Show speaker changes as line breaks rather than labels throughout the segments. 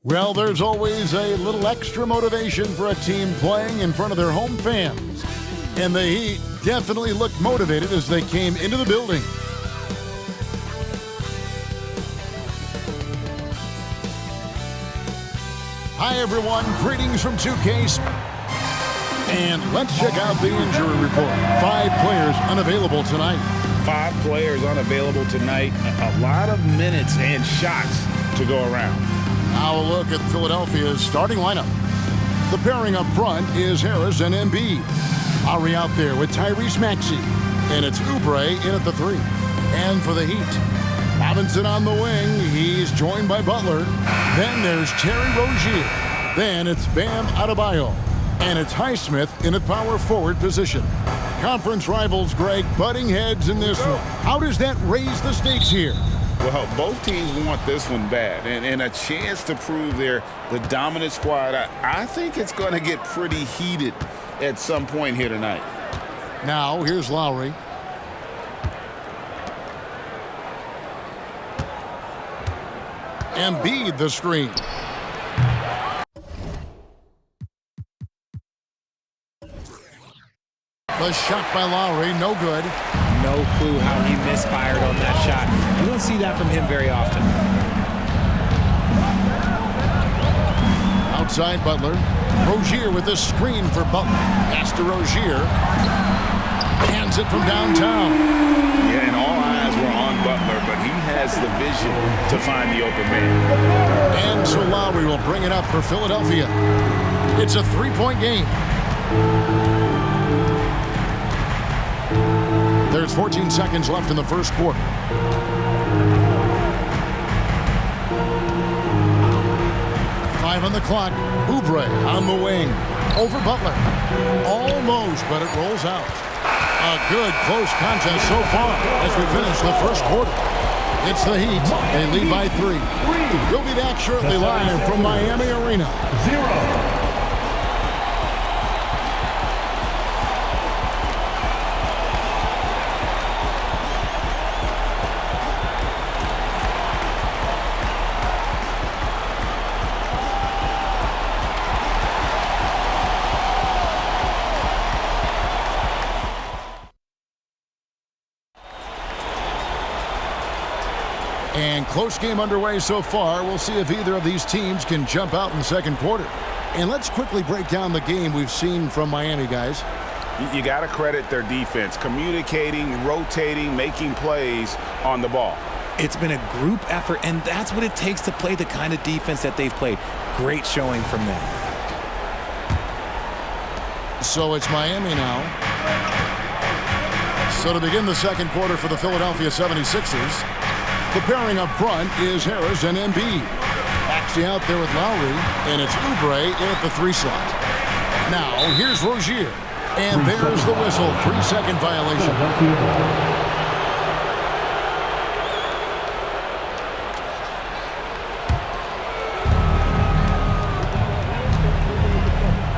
Well, there's always a little extra motivation for a team playing in front of their home fans. And the Heat definitely looked motivated as they came into the building. Hi, everyone. Greetings from 2K. And let's check out the injury report. 5 players unavailable tonight.
5 players unavailable tonight. A lot of minutes and shots to go around.
Now a look at Philadelphia's starting lineup. The pairing up front is Harris and Embiid. Lowry out there with Tyrese Maxey. And it's Oubre in at the 3. And for the Heat, Robinson on the wing. He's joined by Butler. Then there's Terry Rozier. Then it's Bam Adebayo. And it's Highsmith in a power forward position. Conference rivals, Greg, butting heads in this one. How does that raise the stakes here?
Well, both teams want this one bad, and a chance to prove they're the dominant squad. I think it's going to get pretty heated at some point here tonight.
Now, here's Lowry. Embiid the screen. The shot by Lowry, no good.
No clue how he misfired on that shot. You don't see that from him very often.
Outside Butler. Rozier with the screen for Butler. Pass to Rozier. Hands it from downtown.
Yeah, and all eyes were on Butler, but he has the vision to find the open man.
And so Lowry will bring it up for Philadelphia. It's a 3-point game. There's 14 seconds left in the first quarter. Five on the clock. Oubre on the wing. Over Butler. Almost, but it rolls out. A good close contest so far as we finish the first quarter. It's the Heat. They lead by 3. We'll be back shortly live from Miami Arena.
0.
And close game underway so far. We'll see if either of these teams can jump out in the second quarter. And let's quickly break down the game we've seen from Miami, guys.
You got to credit their defense, communicating, rotating, making plays on the ball.
It's been a group effort, and that's what it takes to play the kind of defense that they've played. Great showing from them.
So it's Miami now. So to begin the second quarter for the Philadelphia 76ers, the pairing up front is Harris and Embiid. Maxey out there with Lowry, and it's Oubre in at the 3 slot. Now, here's Rozier. And there's the whistle. 3-second violation.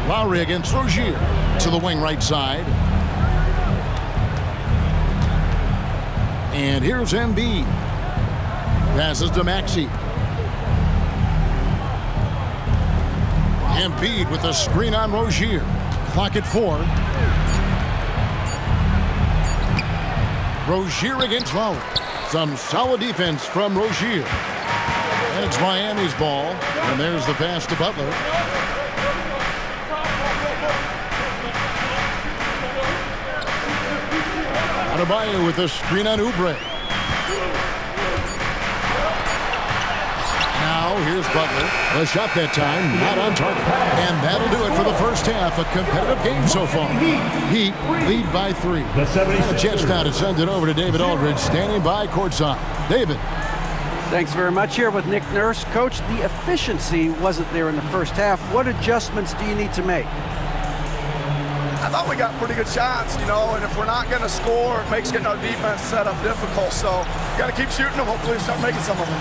Lowry against Rozier. To the wing right side. And here's Embiid. Passes to Maxey. Embiid with the screen on Rozier. Clock at 4. Rozier against Lowry. Some solid defense from Rozier. And it's Miami's ball. And there's the pass to Butler. Adebayo with the screen on Oubre. Now here's Butler. The shot that time, not on target. And that'll do it for the first half. A competitive game so far. Heat lead by 3. A chance now to send it over to David Aldridge, standing by courtside. David.
Thanks very much. Here with Nick Nurse. Coach, the efficiency wasn't there in the first half. What adjustments do you need to make?
I thought we got pretty good shots, you know, and if we're not going to score, it makes getting our defense set up difficult. So got to keep shooting them. Hopefully we start making some of them.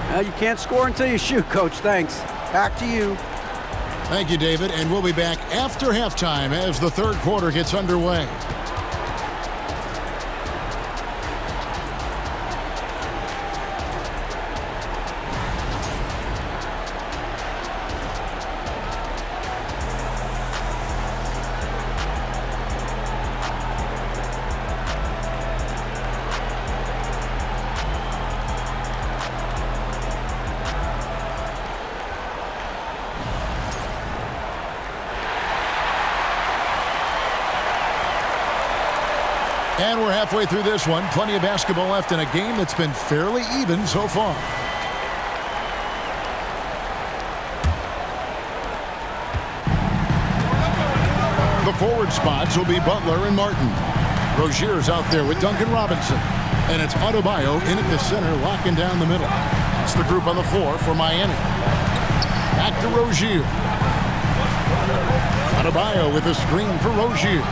Well, you can't score until you shoot, Coach. Thanks. Back to you.
Thank you, David. And we'll be back after halftime as the third quarter gets underway. halfway through this one. Plenty of basketball left in a game that's been fairly even so far. The forward spots will be Butler and Martin. Rozier's out there with Duncan Robinson. And it's Adebayo in at the center, locking down the middle. It's the group on the floor for Miami. Back to Rozier. Adebayo with a screen for Rozier.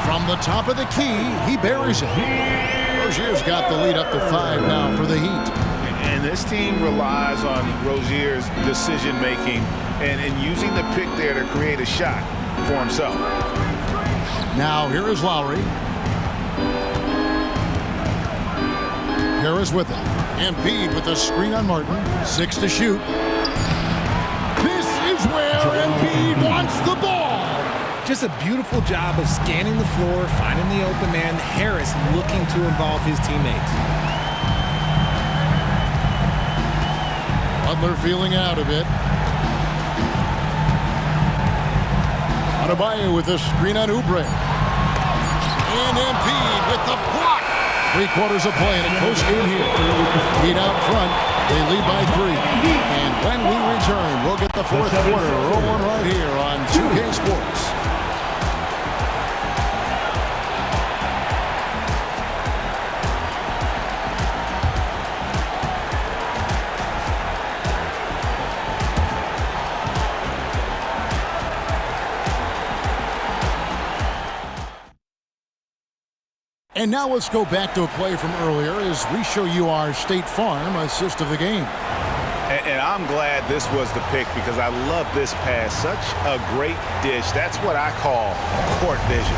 From the top of the key, he buries it. Rozier's got the lead up to 5 now for the Heat.
And this team relies on Rozier's decision-making and using the pick there to create a shot for himself.
Now here is Lowry. Harris with it. Embiid with a screen on Martin. 6 to shoot. This is where Embiid wants the ball.
Just a beautiful job of scanning the floor, finding the open man. Harris looking to involve his teammates.
Butler feeling out a bit. Adebayo with a screen on Oubre. And Embiid with the block. 3/4 of play in a close game here. Heat out front. They lead by 3. And when we return, we'll get the fourth quarter rolling right here on 2K Sports. And now let's go back to a play from earlier as we show you our State Farm assist of the game.
And I'm glad this was the pick because I love this pass. Such a great dish. That's what I call court vision.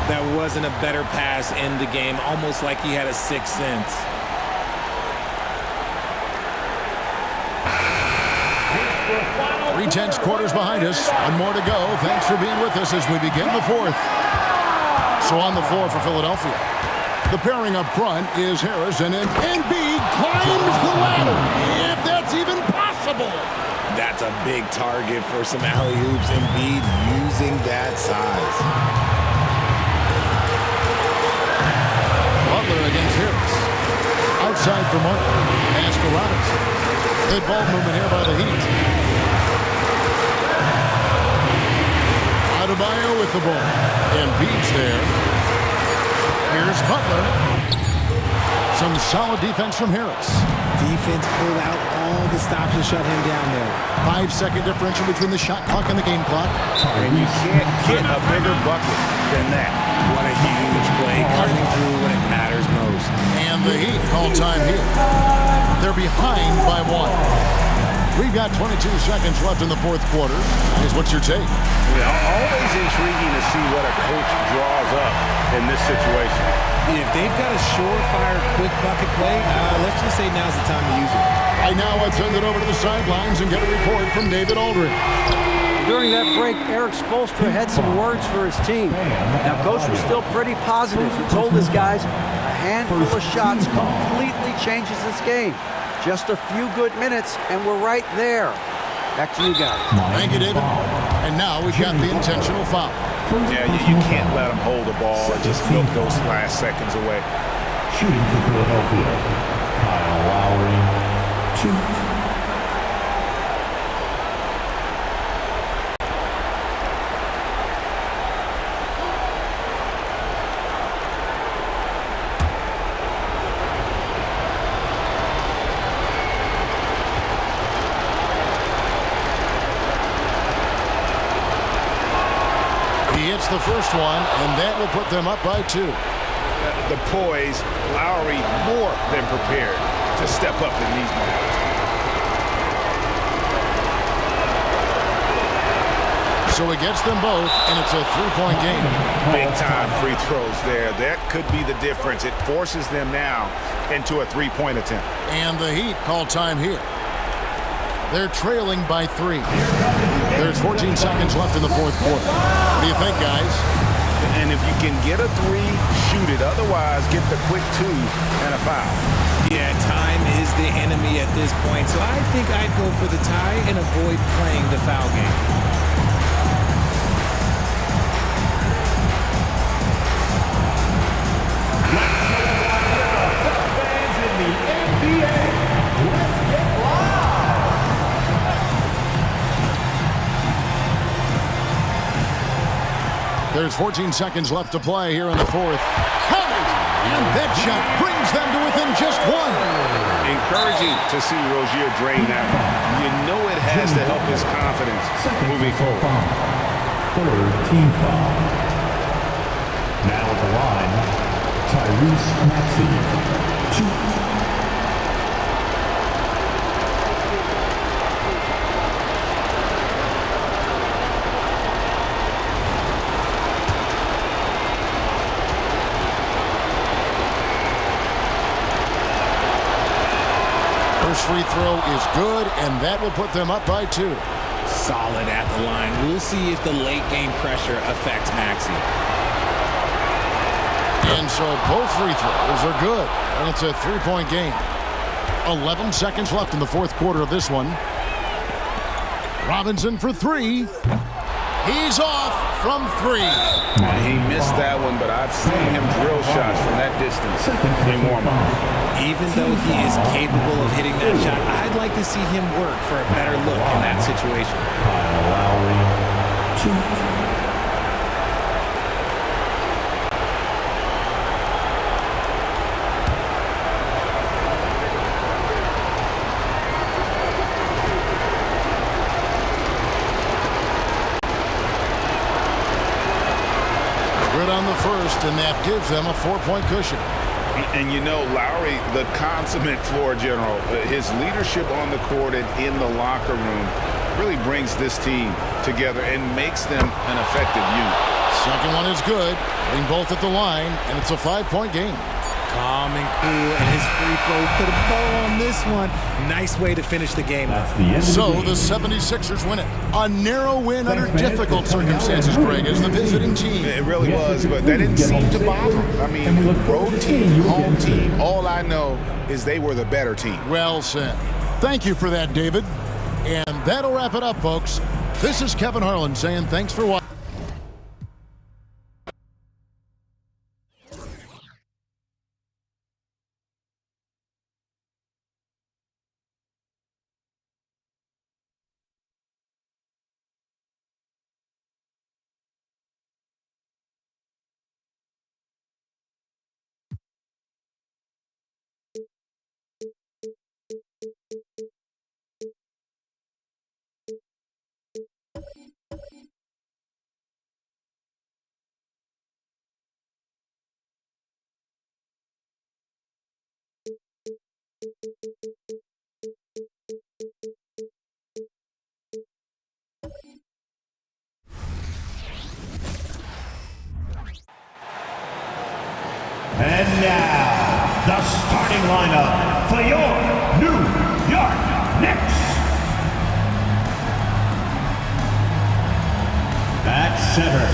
That wasn't a better pass in the game, almost like he had a sixth sense.
Three-tenths quarters behind us. One more to go. Thanks for being with us as we begin the fourth. So on the floor for Philadelphia. The pairing up front is Harris, and Embiid climbs the ladder, if that's even possible.
That's a big target for some alley-oops. Embiid using that size.
Butler against Harris. Outside for Martin. Pass to Robinson. Good ball movement here by the Heat. Adebayo with the ball. Embiid's there. Here's Butler. Some solid defense from Harris.
Defense pulled out all the stops to shut him down there.
5-second differential between the shot clock and the game clock.
And you can't get a bigger bucket than that.
What a huge play coming through when it matters most.
And the Heat call time here. They're behind by 1. We've got 22 seconds left in the fourth quarter. What's your take?
Always intriguing to see what a coach draws up in this situation.
If they've got a surefire quick bucket play, let's just say now's the time to use it.
Right now, let's send it over to the sidelines and get a report from David Aldridge.
During that break, Eric Spoelstra had some words for his team. Now, Coach was still pretty positive. He told his guys a handful of shots completely changes this game. Just a few good minutes, and we're right there. Back to you guys.
Thank you, David. And now we've got the intentional foul.
Yeah, you can't let them hold the ball and just milk those last seconds away.
Shooting for Philadelphia, Kyle Lowry, 2.
The first one, and that will put them up by 2.
The poise, Lowry more than prepared to step up in these moments.
So he gets them both, and it's a 3-point game.
Big time free throws there. That could be the difference. It forces them now into a 3-point attempt.
And the Heat call time here. They're trailing by 3. There's 14 seconds left in the fourth quarter. What do you think, guys?
And if you can get a 3, shoot it. Otherwise, get the quick 2 and a foul.
Yeah, time is the enemy at this point. So I think I'd go for the tie and avoid playing the foul game.
There's 14 seconds left to play here in the fourth. Counted! And that shot brings them to within just one.
Encouraging to see Rozier drain that one. You know it has to help his confidence moving forward.
Third team foul. Now at the line, Tyrese Maxey. 2.
First free throw is good, and that will put them up by 2.
Solid at the line. We'll see if the late game pressure affects Maxey.
And so both free throws are good, and it's a 3-point game. 11 seconds left in the fourth quarter of this one. Robinson for 3. He's off from 3.
He missed that one, but I've seen him drill shots from that distance in warm-up.
Even though he is capable of hitting that shot, I'd like to see him work for a better look in that situation.
Kyle Lowry, 2.
Good on the first, and that gives them a 4-point cushion.
And you know, Lowry, the consummate floor general, his leadership on the court and in the locker room really brings this team together and makes them an effective unit.
Second one is good, hitting both at the line, and it's a 5-point game.
Calm and cool, and his free throw put a bow on this one. Nice way to finish the game.
So the 76ers win it. A narrow win under difficult circumstances, Greg, as the visiting team.
It really was, but that didn't seem to bother him. I mean, road team, home team, all I know is they were the better team.
Well said. Thank you for that, David. And that'll wrap it up, folks. This is Kevin Harlan saying thanks for watching.
And now, the starting lineup for your New York Knicks. At center,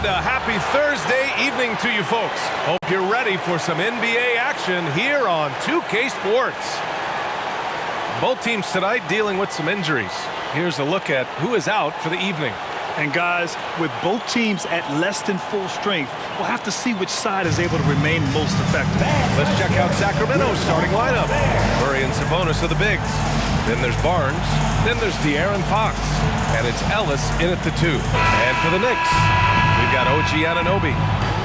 And a happy Thursday evening to you folks. Hope you're ready for some NBA action here on 2K Sports. Both teams tonight dealing with some injuries. Here's a look at who is out for the evening.
And guys, with both teams at less than full strength, we'll have to see which side is able to remain most effective.
Let's check out Sacramento's starting lineup. Murray and Sabonis are the bigs. Then there's Barnes. Then there's De'Aaron Fox. And it's Ellis in at the 2. And for the Knicks, we've got OG Anunoby.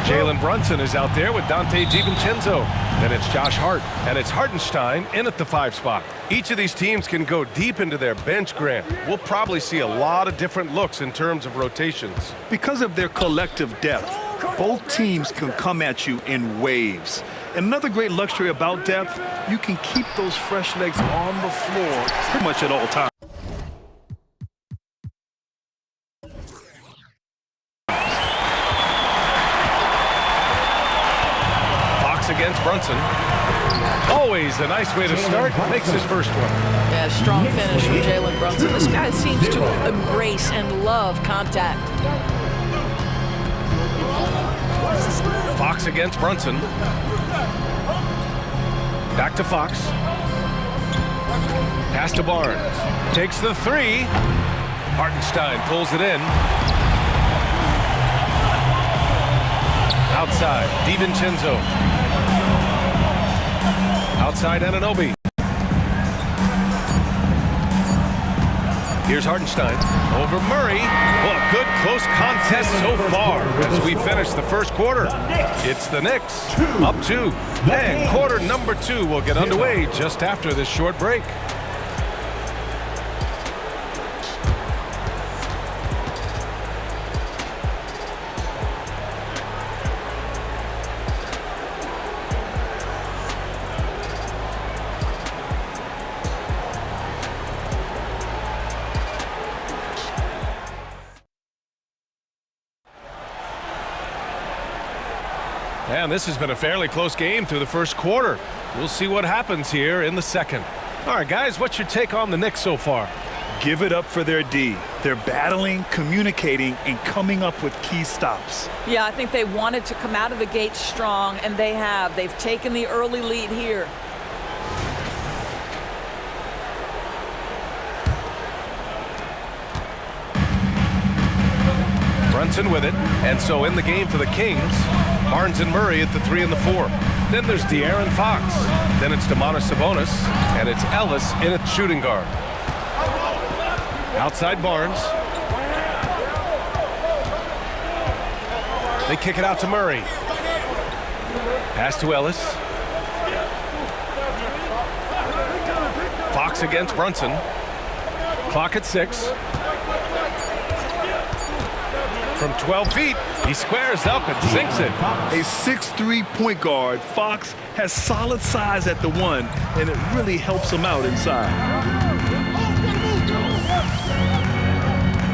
Jalen Brunson is out there with Dante DiVincenzo. Then it's Josh Hart. And it's Hartenstein in at the 5 spot. Each of these teams can go deep into their bench, Grant. We'll probably see a lot of different looks in terms of rotations.
Because of their collective depth, both teams can come at you in waves. And another great luxury about depth, you can keep those fresh legs on the floor pretty much at all times.
Against Brunson. Always a nice way to start. Makes his first one.
Yeah, strong finish from Jalen Brunson. This guy seems to embrace and love contact.
Fox against Brunson. Back to Fox. Pass to Barnes. Takes the 3. Hartenstein pulls it in. Outside, DiVincenzo. Outside Anunoby. Here's Hartenstein over Murray. Well, a good close contest so far as we finish the first quarter. It's the Knicks up 2. And quarter number 2 will get underway just after this short break. And this has been a fairly close game through the first quarter. We'll see what happens here in the second. All right, guys, what's your take on the Knicks so far?
Give it up for their D. They're battling, communicating, and coming up with key stops.
Yeah, I think they wanted to come out of the gate strong, and they have. They've taken the early lead here.
Brunson with it, and so in the game for the Kings, Barnes and Murray at the 3 and the 4. Then there's De'Aaron Fox. Then it's Sabonis, and it's Ellis in at shooting guard. Outside Barnes. They kick it out to Murray. Pass to Ellis. Fox against Brunson. Clock at 6. From 12 feet, he squares up and sinks it.
A 6'3" point guard, Fox has solid size at the 1, and it really helps him out inside.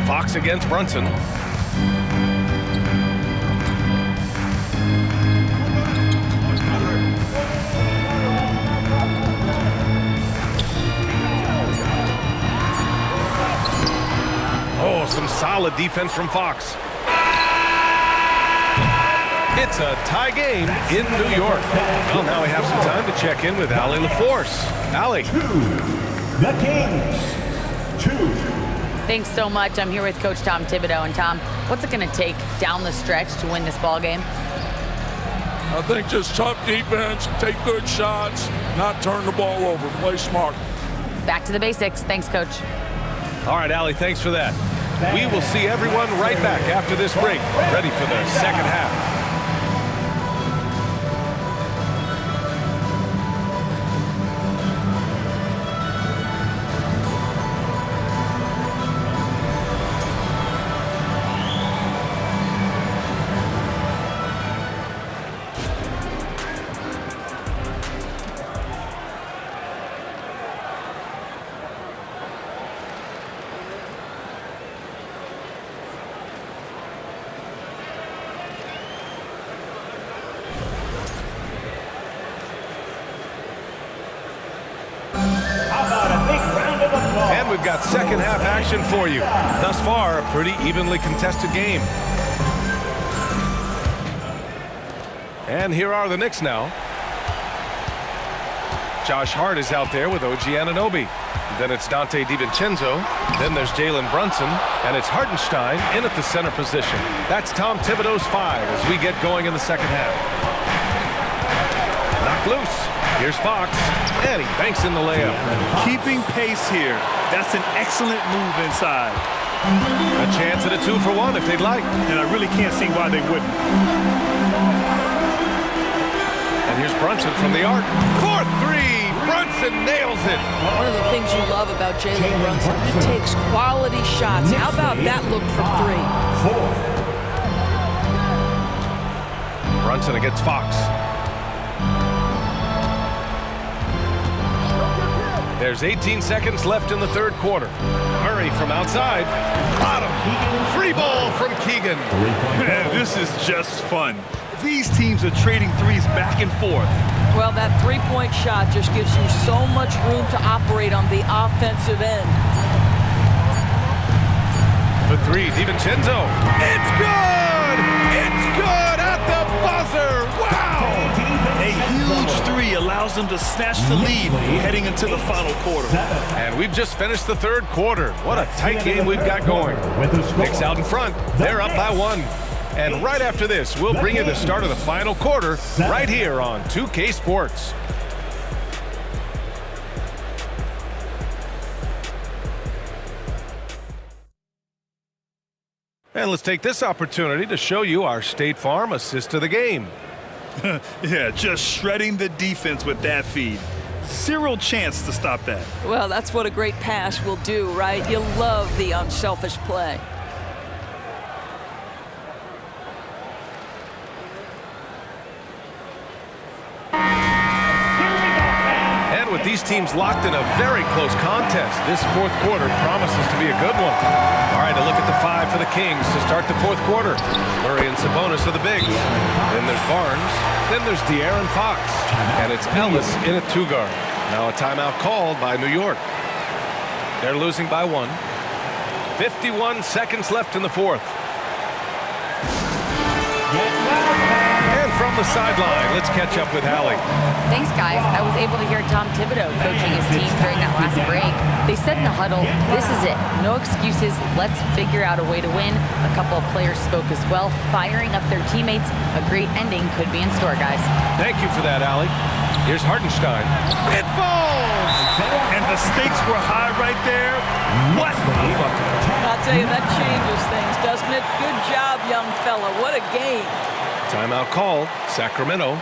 Fox against Brunson. Oh, some solid defense from Fox. It's a tie game in New York. Well, now we have some time to check in with Allie LaForce. Allie.
The Kings, 2.
Thanks so much. I'm here with Coach Tom Thibodeau. And Tom, what's it going to take down the stretch to win this ball game?
I think just tough defense, take good shots, not turn the ball over, play smart.
Back to the basics. Thanks, Coach.
All right, Allie, thanks for that. We will see everyone right back after this break, ready for the second half. We've got second half action for you. Thus far, a pretty evenly contested game. And here are the Knicks now. Josh Hart is out there with OG Anunoby. Then it's Dante DiVincenzo. Then there's Jalen Brunson. And it's Hartenstein in at the center position. That's Tom Thibodeau's 5 as we get going in the second half. Knocked loose. Here's Fox. And he banks in the layup.
Keeping pace here. That's an excellent move inside.
A chance at a 2-for-1 if they'd like.
And I really can't see why they wouldn't.
And here's Brunson from the arc. 4-3. Brunson nails it.
One of the things you love about Jalen Brunson, he takes quality shots. How about that look from 3?
Brunson against Fox. There's 18 seconds left in the third quarter. Murray from outside. Bottom. Free ball from Keegan.
Man, this is just fun. These teams are trading threes back and forth.
Well, that three-point shot just gives you so much room to operate on the offensive end.
For 3, DiVincenzo. It's good! It's good at the buzzer! Wow!
A huge 3 allows them to snatch the lead heading into the final quarter.
And we've just finished the third quarter. What a tight game we've got going. Knicks out in front. They're up by 1. And right after this, we'll bring you the start of the final quarter right here on 2K Sports. And let's take this opportunity to show you our State Farm assist of the game.
Yeah, just shredding the defense with that feed. Zero chance to stop that.
Well, that's what a great pass will do, right? You love the unselfish play.
And with these teams locked in a very close contest, this fourth quarter promises to be a good one. All right, a look at the 5 for the Kings to start the fourth quarter. Murray and Sabonis are the bigs. Then there's Barnes. Then there's De'Aaron Fox. And it's Ellis in at 2 guard. Now a timeout called by New York. They're losing by 1. 51 seconds left in the fourth. And from the sideline, let's catch up with Hallie.
Thanks, guys. I was able to hear Tom Thibodeau coaching his team during that last break. They said in the huddle, this is it. No excuses. Let's figure out a way to win. A couple of players spoke as well, firing up their teammates. A great ending could be in store, guys.
Thank you for that, Hallie. Here's Hartenstein. It falls!
And the stakes were high right there. What a bucket.
I'll tell you, that changes things, doesn't it? Good job, young fella. What a game.
Timeout called. Sacramento.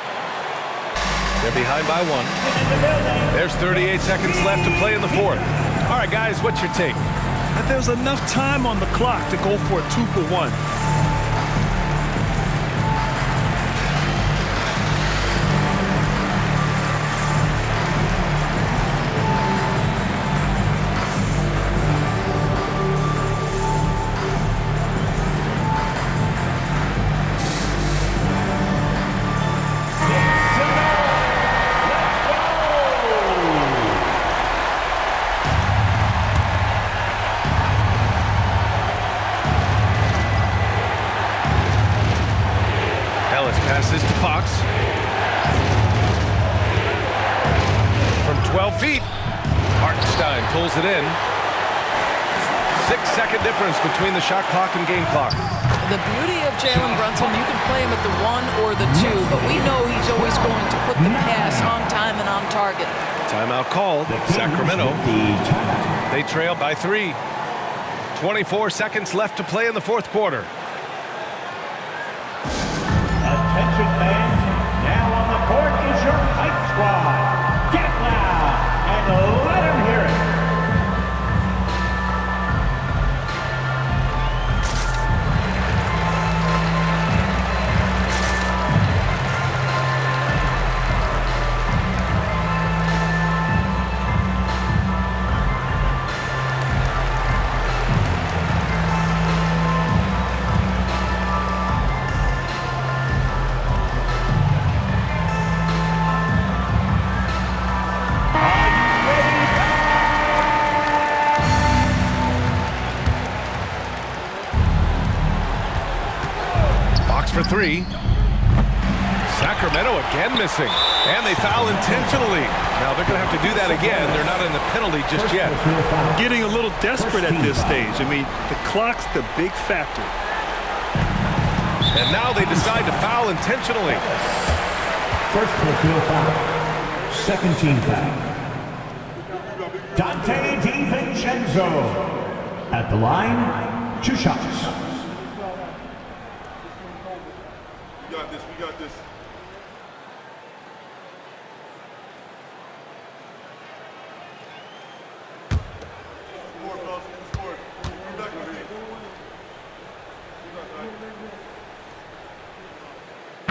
They're behind by 1. There's 38 seconds left to play in the fourth. All right, guys, what's your take?
There's enough time on the clock to go for a 2-for-1.
Passes to Fox. From 12 feet, Hartenstein pulls it in. 6-second difference between the shot clock and game clock.
The beauty of Jalen Brunson, you can play him at the 1 or the 2, but we know he's always going to put the pass on time and on target.
Timeout called. Sacramento. They trail by 3. 24 seconds left to play in the fourth quarter.
Attention fans, now on the court is your hype squad. Get loud and let them hear it.
For 3. Sacramento again missing. And they foul intentionally. Now they're going to have to do that again. They're not in the penalty just yet.
Getting a little desperate at this stage. I mean, the clock's the big factor.
And now they decide to foul intentionally.
First personal foul. Second team foul. Dante DiVincenzo. At the line, 2 shots.
We got this.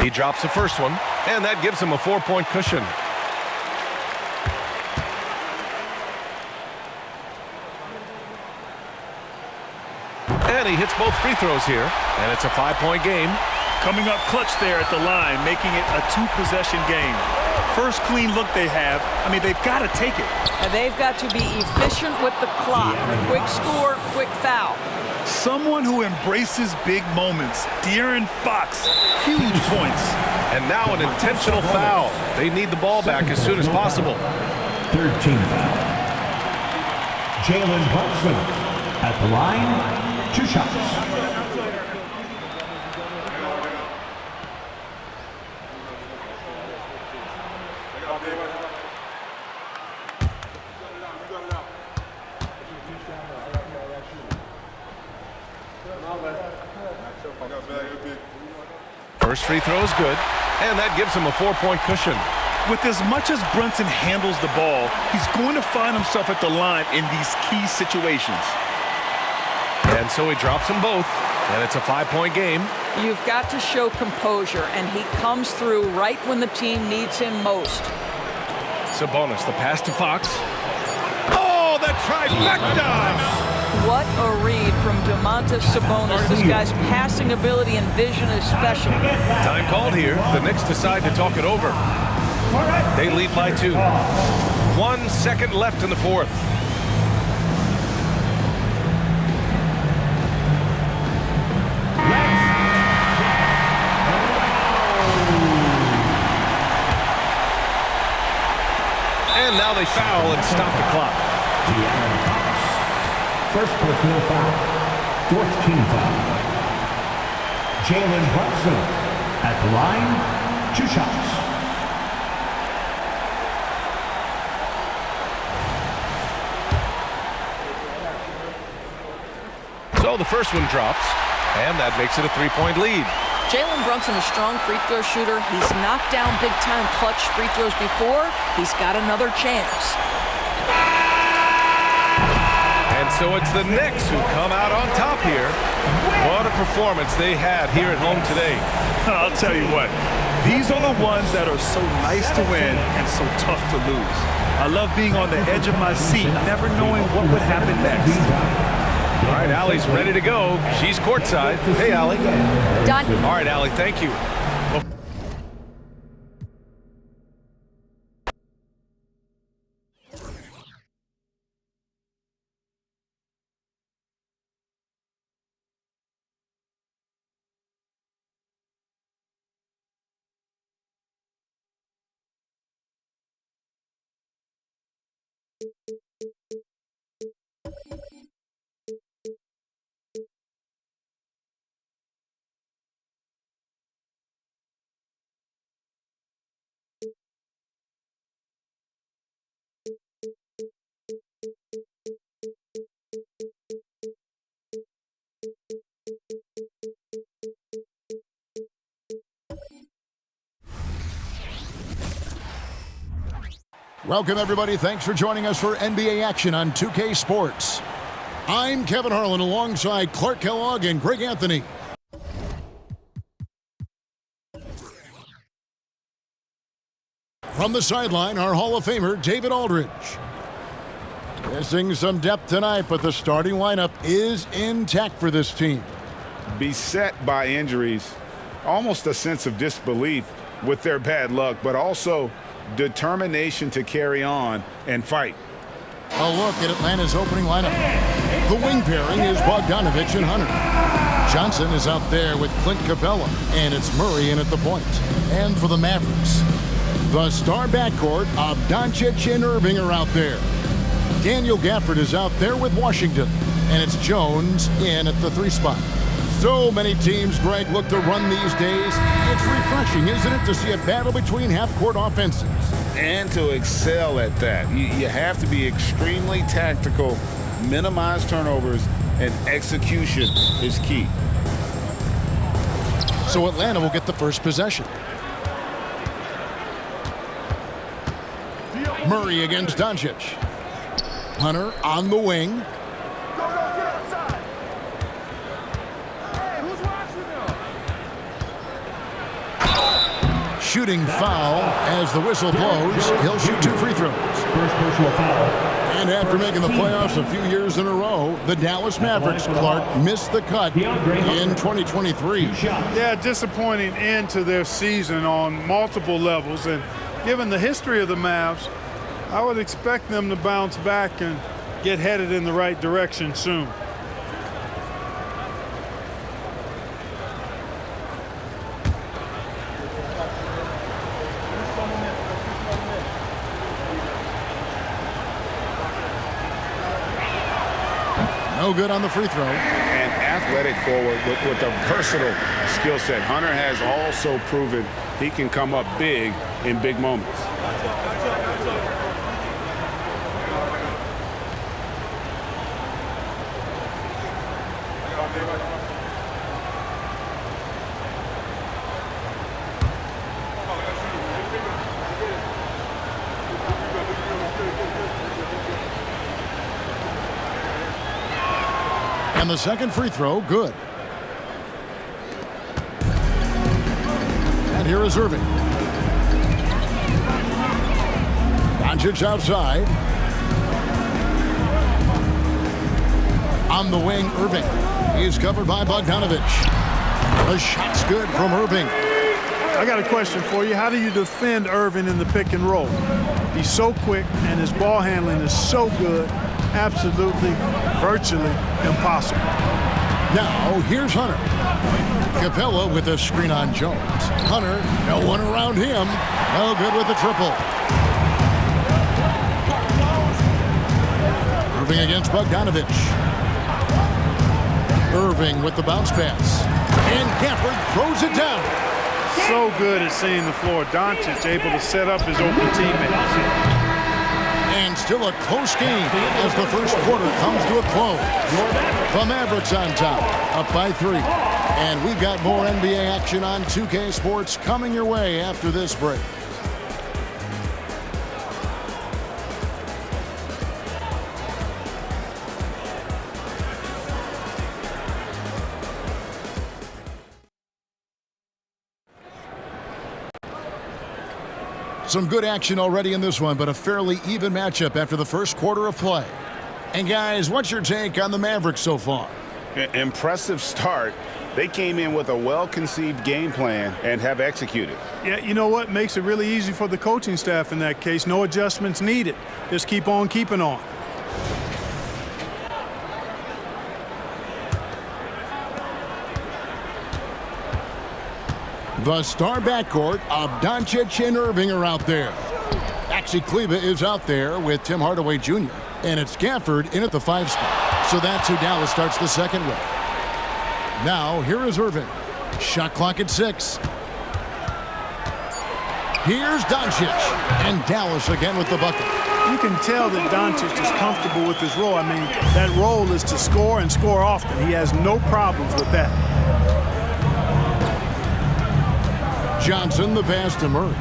He drops the first one, and that gives him a 4-point cushion. And he hits both free throws here, and it's a 5-point game.
Coming up clutch there at the line, making it a 2-possession game. First clean look they have. I mean, they've got to take it.
And they've got to be efficient with the clock. Quick score, quick foul.
Someone who embraces big moments. De'Aaron Fox, huge points.
And now an intentional foul. They need the ball back as soon as possible.
Third team foul. Jalen Brunson. At the line, 2 shots.
First free throw is good, and that gives him a 4-point cushion.
With as much as Brunson handles the ball, he's going to find himself at the line in these key situations.
And so he drops them both, and it's a 5-point game.
You've got to show composure, and he comes through right when the team needs him most.
Sabonis, the pass to Fox. Oh, that trifecta!
What a read from Domantas Sabonis. This guy's passing ability and vision is special.
Time called here. The Knicks decide to talk it over. They lead by 2. 1 second left in the fourth. And now they foul and stop the clock.
First personal foul. 4th team foul. Jalen Brunson at the line. 2 shots.
So the first one drops, and that makes it a 3-point lead.
Jalen Brunson, a strong free throw shooter. He's knocked down big-time clutch free throws before. He's got another chance.
And so it's the Knicks who come out on top here. What a performance they had here at home today.
I'll tell you what, these are the ones that are so nice to win and so tough to lose. I love being on the edge of my seat, never knowing what would happen next.
All right, Allie's ready to go. She's courtside. Hey, Allie.
Done.
All right, Allie, thank you.
Welcome, everybody. Thanks for joining us for NBA action on 2K Sports. I'm Kevin Harlan alongside Clark Kellogg and Greg Anthony. From the sideline, our Hall of Famer, David Aldridge. Missing some depth tonight, but the starting lineup is intact for this team.
Beset by injuries, almost a sense of disbelief with their bad luck, but also determination to carry on and fight.
A look at Atlanta's opening lineup. The wing pairing is Bogdanovich and Hunter. Johnson is out there with Clint Capella, and it's Murray in at the point. And for the Mavericks, the star backcourt of Doncic and Irving are out there. Daniel Gafford is out there with Washington, and it's Jones in at the 3 spot. So many teams, Greg, look to run these days. It's refreshing, isn't it, to see a battle between half-court offenses?
And to excel at that. You have to be extremely tactical, minimize turnovers, and execution is key.
So Atlanta will get the first possession. Murray against Doncic. Hunter on the wing. Shooting foul as the whistle blows. He'll shoot 2 free throws.
First personal foul.
And after making the playoffs a few years in a row, the Dallas Mavericks, Clark, missed the cut in 2023.
Yeah, disappointing end to their season on multiple levels. And given the history of the Mavs, I would expect them to bounce back and get headed in the right direction soon.
No good on the free throw.
An athletic forward with a versatile skill set. Hunter has also proven he can come up big in big moments.
And the second free throw, good. And here is Irving. Doncic outside. On the wing, Irving. He's covered by Bogdanovich. The shot's good from Irving.
I got a question for you. How do you defend Irving in the pick and roll? He's so quick and his ball handling is so good. Absolutely, virtually impossible.
Now, here's Hunter. Capella with a screen on Jones. Hunter, no one around him. No good with the triple. Irving against Bogdanovich. Irving with the bounce pass. And Gafford throws it down.
So good at seeing the floor. Doncic able to set up his open teammates.
And still a close game as the first quarter comes to a close. The Mavericks on top, up by 3. And we've got more NBA action on 2K Sports coming your way after this break. Some good action already in this one, but a fairly even matchup after the first quarter of play. And guys, what's your take on the Mavericks so far?
Impressive start. They came in with a well-conceived game plan and have executed.
Yeah, you know what? Makes it really easy for the coaching staff in that case. No adjustments needed. Just keep on keeping on.
The star backcourt of Doncic and Irving are out there. Maxi Kleber is out there with Tim Hardaway Jr. And it's Gafford in at the 5 spot. So that's who Dallas starts the second with. Now, here is Irving. Shot clock at 6. Here's Doncic. And Dallas again with the bucket.
You can tell that Doncic is comfortable with his role. I mean, that role is to score and score often. He has no problems with that.
Johnson, the pass to Murray.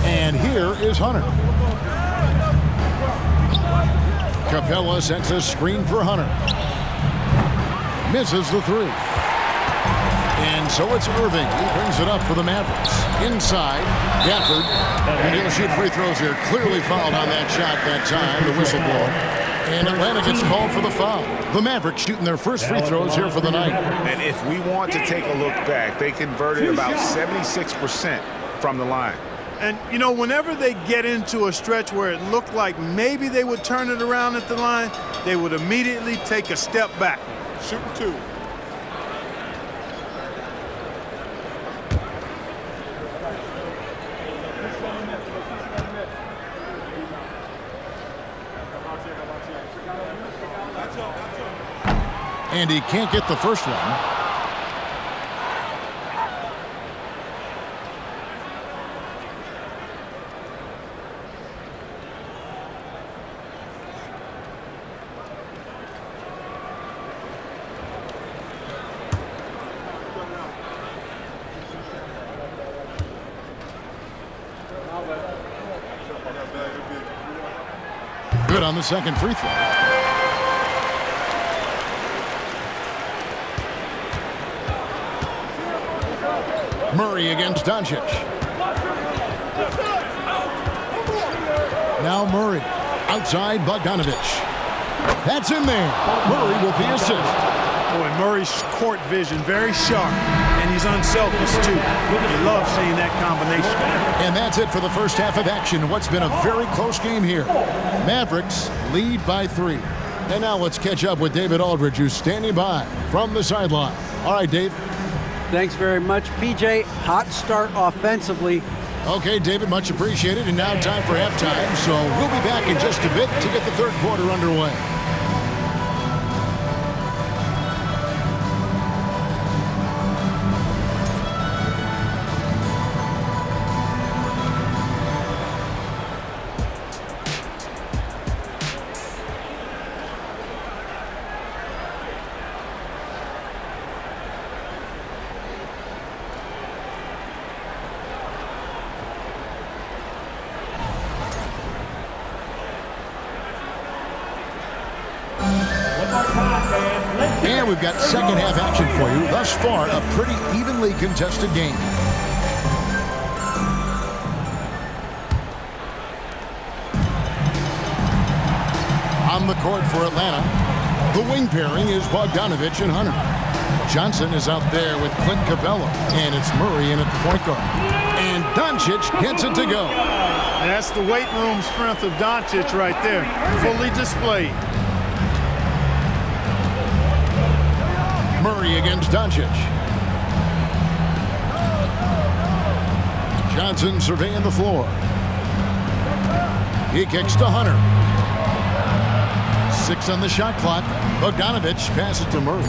And here is Hunter. Capella sets a screen for Hunter. Misses the 3. And so it's Irving. He brings it up for the Mavericks. Inside, Gafford. And he'll shoot free throws here. Clearly fouled on that shot that time, the whistle blower. And Atlanta gets called for the foul. The Mavericks shooting their first free throws here for the night.
And if we want to take a look back, they converted about 76% from the line.
And, you know, whenever they get into a stretch where it looked like maybe they would turn it around at the line, they would immediately take a step back.
Shooting 2.
And he can't get the first one. Good on the second free throw. Murray against Doncic. Now Murray. Outside Bogdanovich. That's in there. Murray with the assist.
Boy, Murray's court vision very sharp, and he's unselfish too. You love seeing that combination.
And that's it for the first half of action. What's been a very close game here. Mavericks lead by 3. And now let's catch up with David Aldridge, who's standing by from the sideline. All right, Dave.
Thanks very much, PJ. Hot start offensively.
Okay, David, much appreciated. And now time for halftime. So we'll be back in just a bit to get the third quarter underway. And we've got second half action for you. Thus far, a pretty evenly contested game. On the court for Atlanta, the wing pairing is Bogdanovich and Hunter. Johnson is out there with Clint Capella, and it's Murray in at the point guard. And Doncic gets it to go.
And that's the weight room strength of Doncic right there, fully displayed.
Murray against Doncic. Johnson surveying the floor. He kicks to Hunter. 6 on the shot clock. Bogdanovich passes to Murray.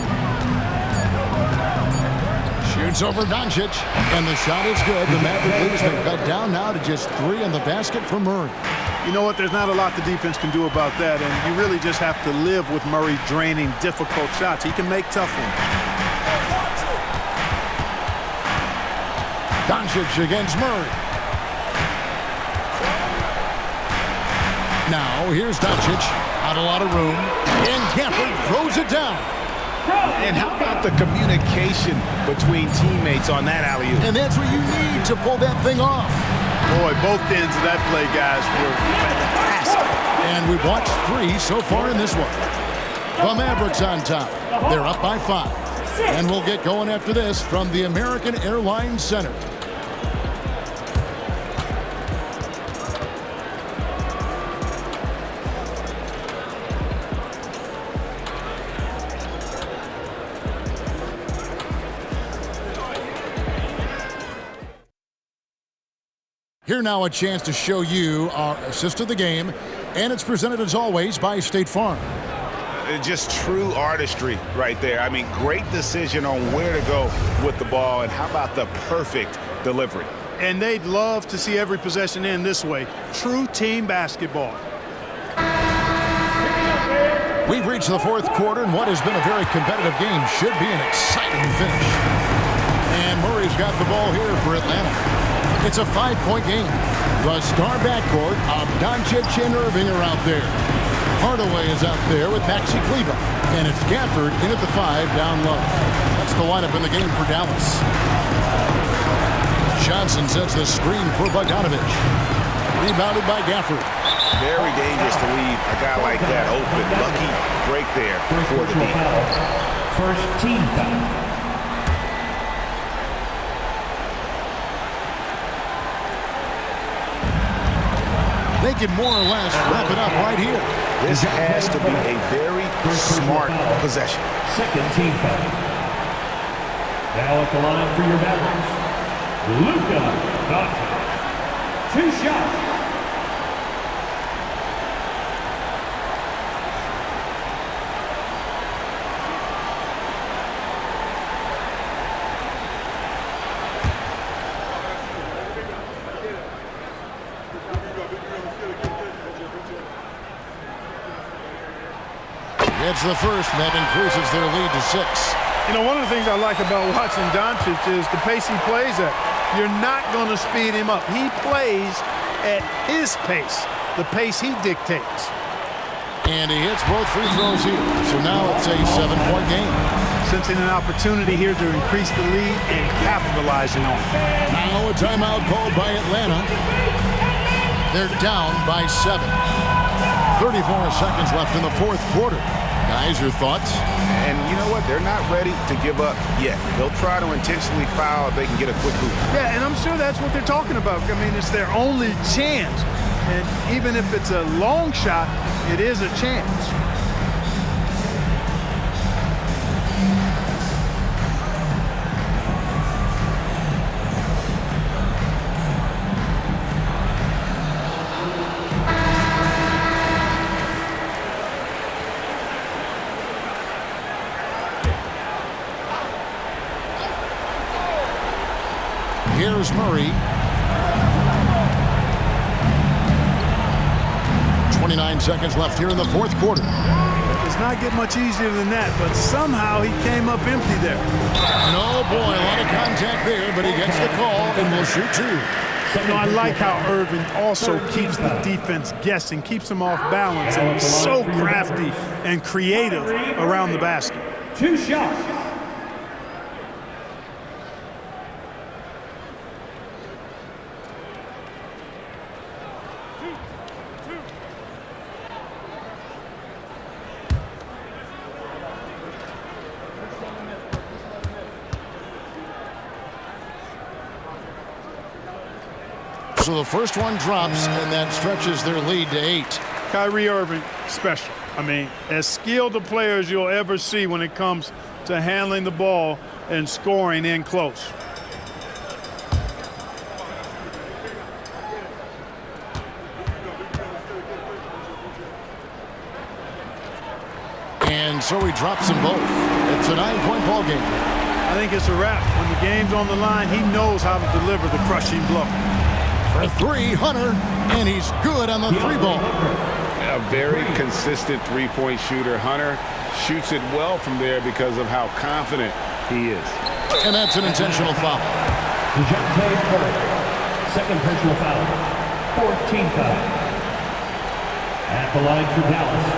Shoots over Doncic, and the shot is good. The Maverick lead has been cut down now to just 3 on the basket for Murray.
You know what? There's not a lot the defense can do about that, and you really just have to live with Murray draining difficult shots. He can make tough ones.
Doncic against Murray. Now, here's Doncic. Not a lot of room. And Gafford throws it down.
And how about the communication between teammates on that alley-oop?
And that's what you need to pull that thing off.
Boy, both ends of that play, guys, were fantastic.
And we've watched 3 so far in this one. The Mavericks on top. They're up by 5. And we'll get going after this from the American Airlines Center. Here now a chance to show you our assist of the game, and it's presented as always by State Farm.
Just true artistry right there. I mean, great decision on where to go with the ball, and how about the perfect delivery?
And they'd love to see every possession end this way. True team basketball.
We've reached the 4th quarter, and what has been a very competitive game should be an exciting finish. And Murray's got the ball here for Atlanta. It's a 5-point game. The star backcourt of Doncic and Irving are out there. Hardaway is out there with Maxi Kleber. And it's Gafford in at the 5 down low. That's the lineup in the game for Dallas. Johnson sets the screen for Bogdanovich. Rebounded by Gafford.
Very dangerous to leave a guy like that open. Lucky break there for the team.
First team foul.
They can more or less wrap it up right here. This has to be a very smart possession.
Second team foul. Now at the line for your Mavericks, Luka Doncic. 2 shots.
It's the first, and that increases their lead to 6.
You know, one of the things I like about watching Doncic is the pace he plays at. You're not going to speed him up. He plays at his pace, the pace he dictates.
And he hits both free throws here. So now it's a 7-point game.
Sensing an opportunity here to increase the lead and capitalizing on it.
Now a timeout called by Atlanta. They're down by 7. 34 seconds left in the 4th quarter. Guys, your thoughts?
And you know what? They're not ready to give up yet. They'll try to intentionally foul if they can get a quick hoop.
Yeah, and I'm sure that's what they're talking about. I mean, it's their only chance. And even if it's a long shot, it is a chance.
Here's Murray. 29 seconds left here in the 4th quarter.
It does not get much easier than that, but somehow he came up empty there.
No, boy, a lot of contact there, but he gets the call and will shoot 2.
You know, I like how Irving also keeps the defense guessing, keeps them off balance, and he's so crafty and creative around the basket.
2 shots.
So the first one drops, and that stretches their lead to 8.
Kyrie Irving, special. I mean, as skilled a player as you'll ever see when it comes to handling the ball and scoring in close.
And so he drops them both. It's a 9-point ball game.
I think it's a wrap. When the game's on the line, he knows how to deliver the crushing blow.
For 3, Hunter, and he's good on the 3-ball.
A very consistent three-point shooter. Hunter shoots it well from there because of how confident he is.
And that's an intentional foul.
Second personal foul. 4th team foul. At the line for Dallas,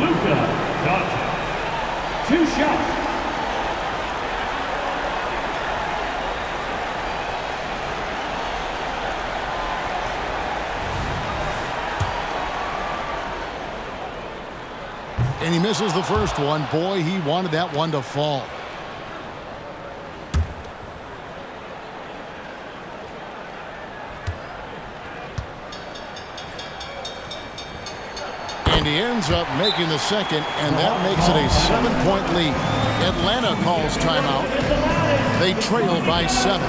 Luka Doncic. 2 shots.
And he misses the first one. Boy, he wanted that one to fall. And he ends up making the second, and that makes it a 7-point lead. Atlanta calls timeout. They trail by 7.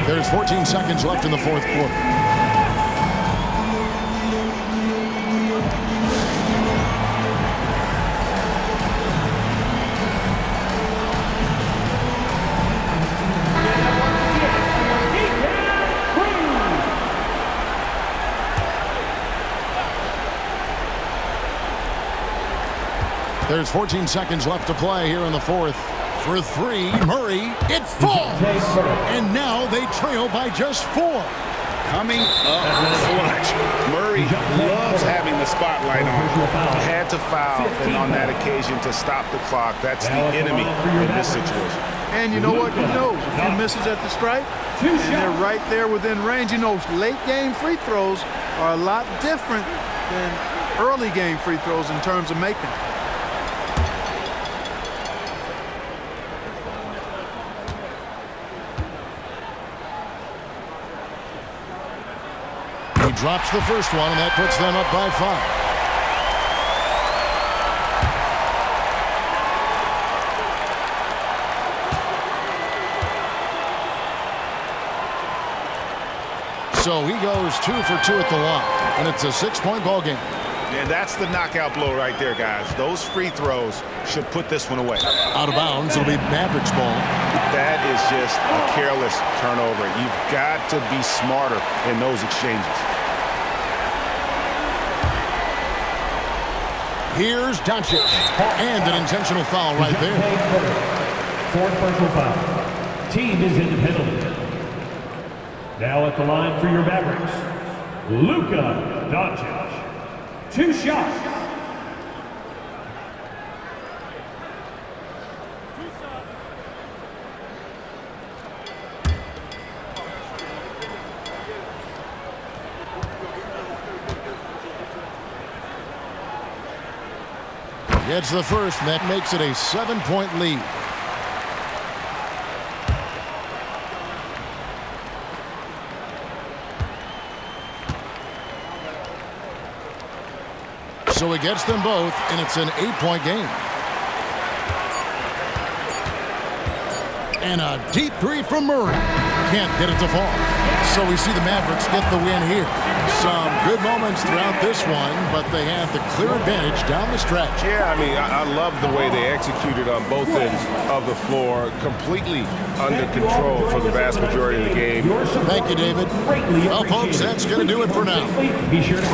There's 14 seconds left in the 4th quarter. There's 14 seconds left to play here in the 4th. For 3, Murray, it falls! And now they trail by just 4.
Coming up clutch. Murray loves having the spotlight on him. He had to foul, and on that occasion to stop the clock. That's the enemy in this situation.
And you know what? He knows if he misses at the stripe, and they're right there within range. You know, late game free throws are a lot different than early game free throws in terms of making.
He drops the first one, and that puts them up by 5. So he goes 2 for 2 at the line, and it's a 6-point ball game.
And that's the knockout blow right there, guys. Those free throws should put this one away.
Out of bounds, it'll be Mavericks ball.
That is just a careless turnover. You've got to be smarter in those exchanges.
Here's Doncic, and an intentional foul right there.
4th personal foul. Team is in the penalty. Now at the line for your Mavericks, Luka Doncic. 2 shots.
Gets the first, and that makes it a 7-point lead. So he gets them both, and it's an 8-point game. And a deep 3 from Murray. Can't get it to fall. So we see the Mavericks get the win here. Some good moments throughout this one, but they have the clear advantage down the stretch.
Yeah, I mean, I love the way they executed on both ends of the floor. Completely under control for the vast majority of the game.
Thank you, David. Well, folks, that's going to do it for now.
Be sure to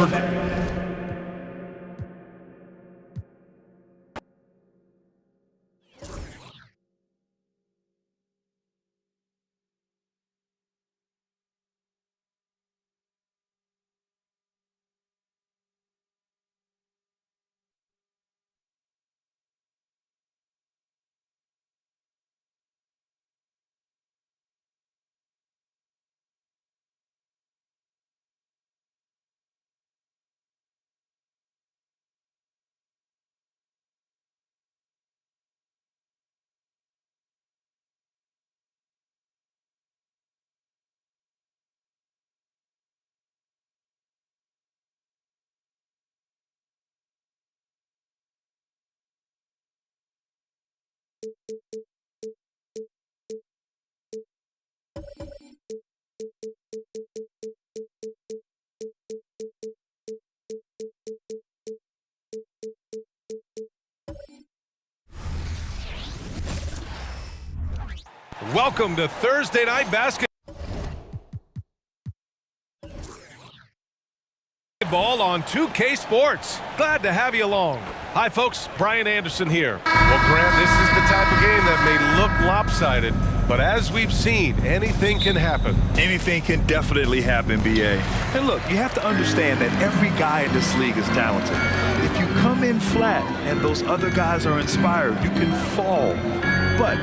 Welcome to Thursday Night Basketball on 2K Sports. Glad to have you along. Hi, folks. Brian Anderson here. Well, Grant, this is the type of game that may look lopsided, but as we've seen, anything can happen.
Anything can definitely happen, BA. And look, you have to understand that every guy in this league is talented. If you come in flat and those other guys are inspired, you can fall. But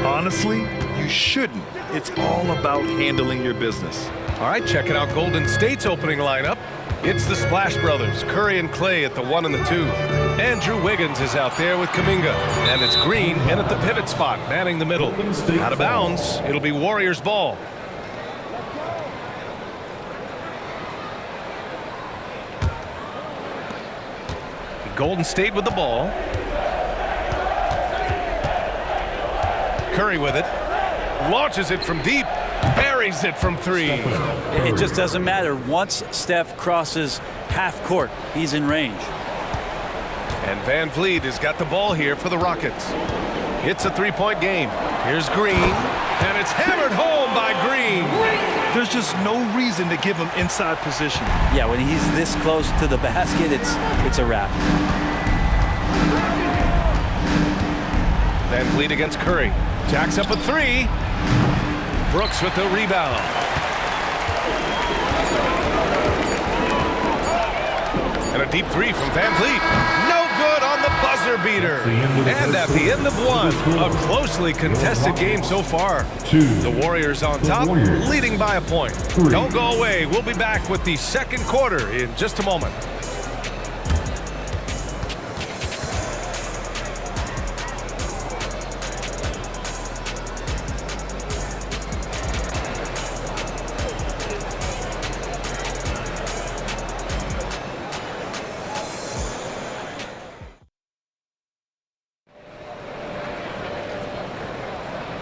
honestly, you shouldn't. It's all about handling your business.
All right, checking out Golden State's opening lineup. It's the Splash Brothers, Curry and Clay at the 1 and the 2. Andrew Wiggins is out there with Kuminga. And it's Green in at the pivot spot, manning the middle. Out of bounds, it'll be Warriors ball. Golden State with the ball. Curry with it. Launches it from deep. Buries it from 3.
It just doesn't matter. Once Steph crosses half court, he's in range.
And Van Vliet has got the ball here for the Rockets. It's a 3-point game. Here's Green, and it's hammered home by Green.
There's just no reason to give him inside position.
Yeah, when he's this close to the basket, it's a wrap.
Van Vliet against Curry. Jacks up a 3. Brooks with the rebound. And a deep 3 from Van Vliet. No good on the buzzer beater. And at the end of 1, a closely contested game so far. The Warriors on top, leading by a point. Don't go away. We'll be back with the second quarter in just a moment.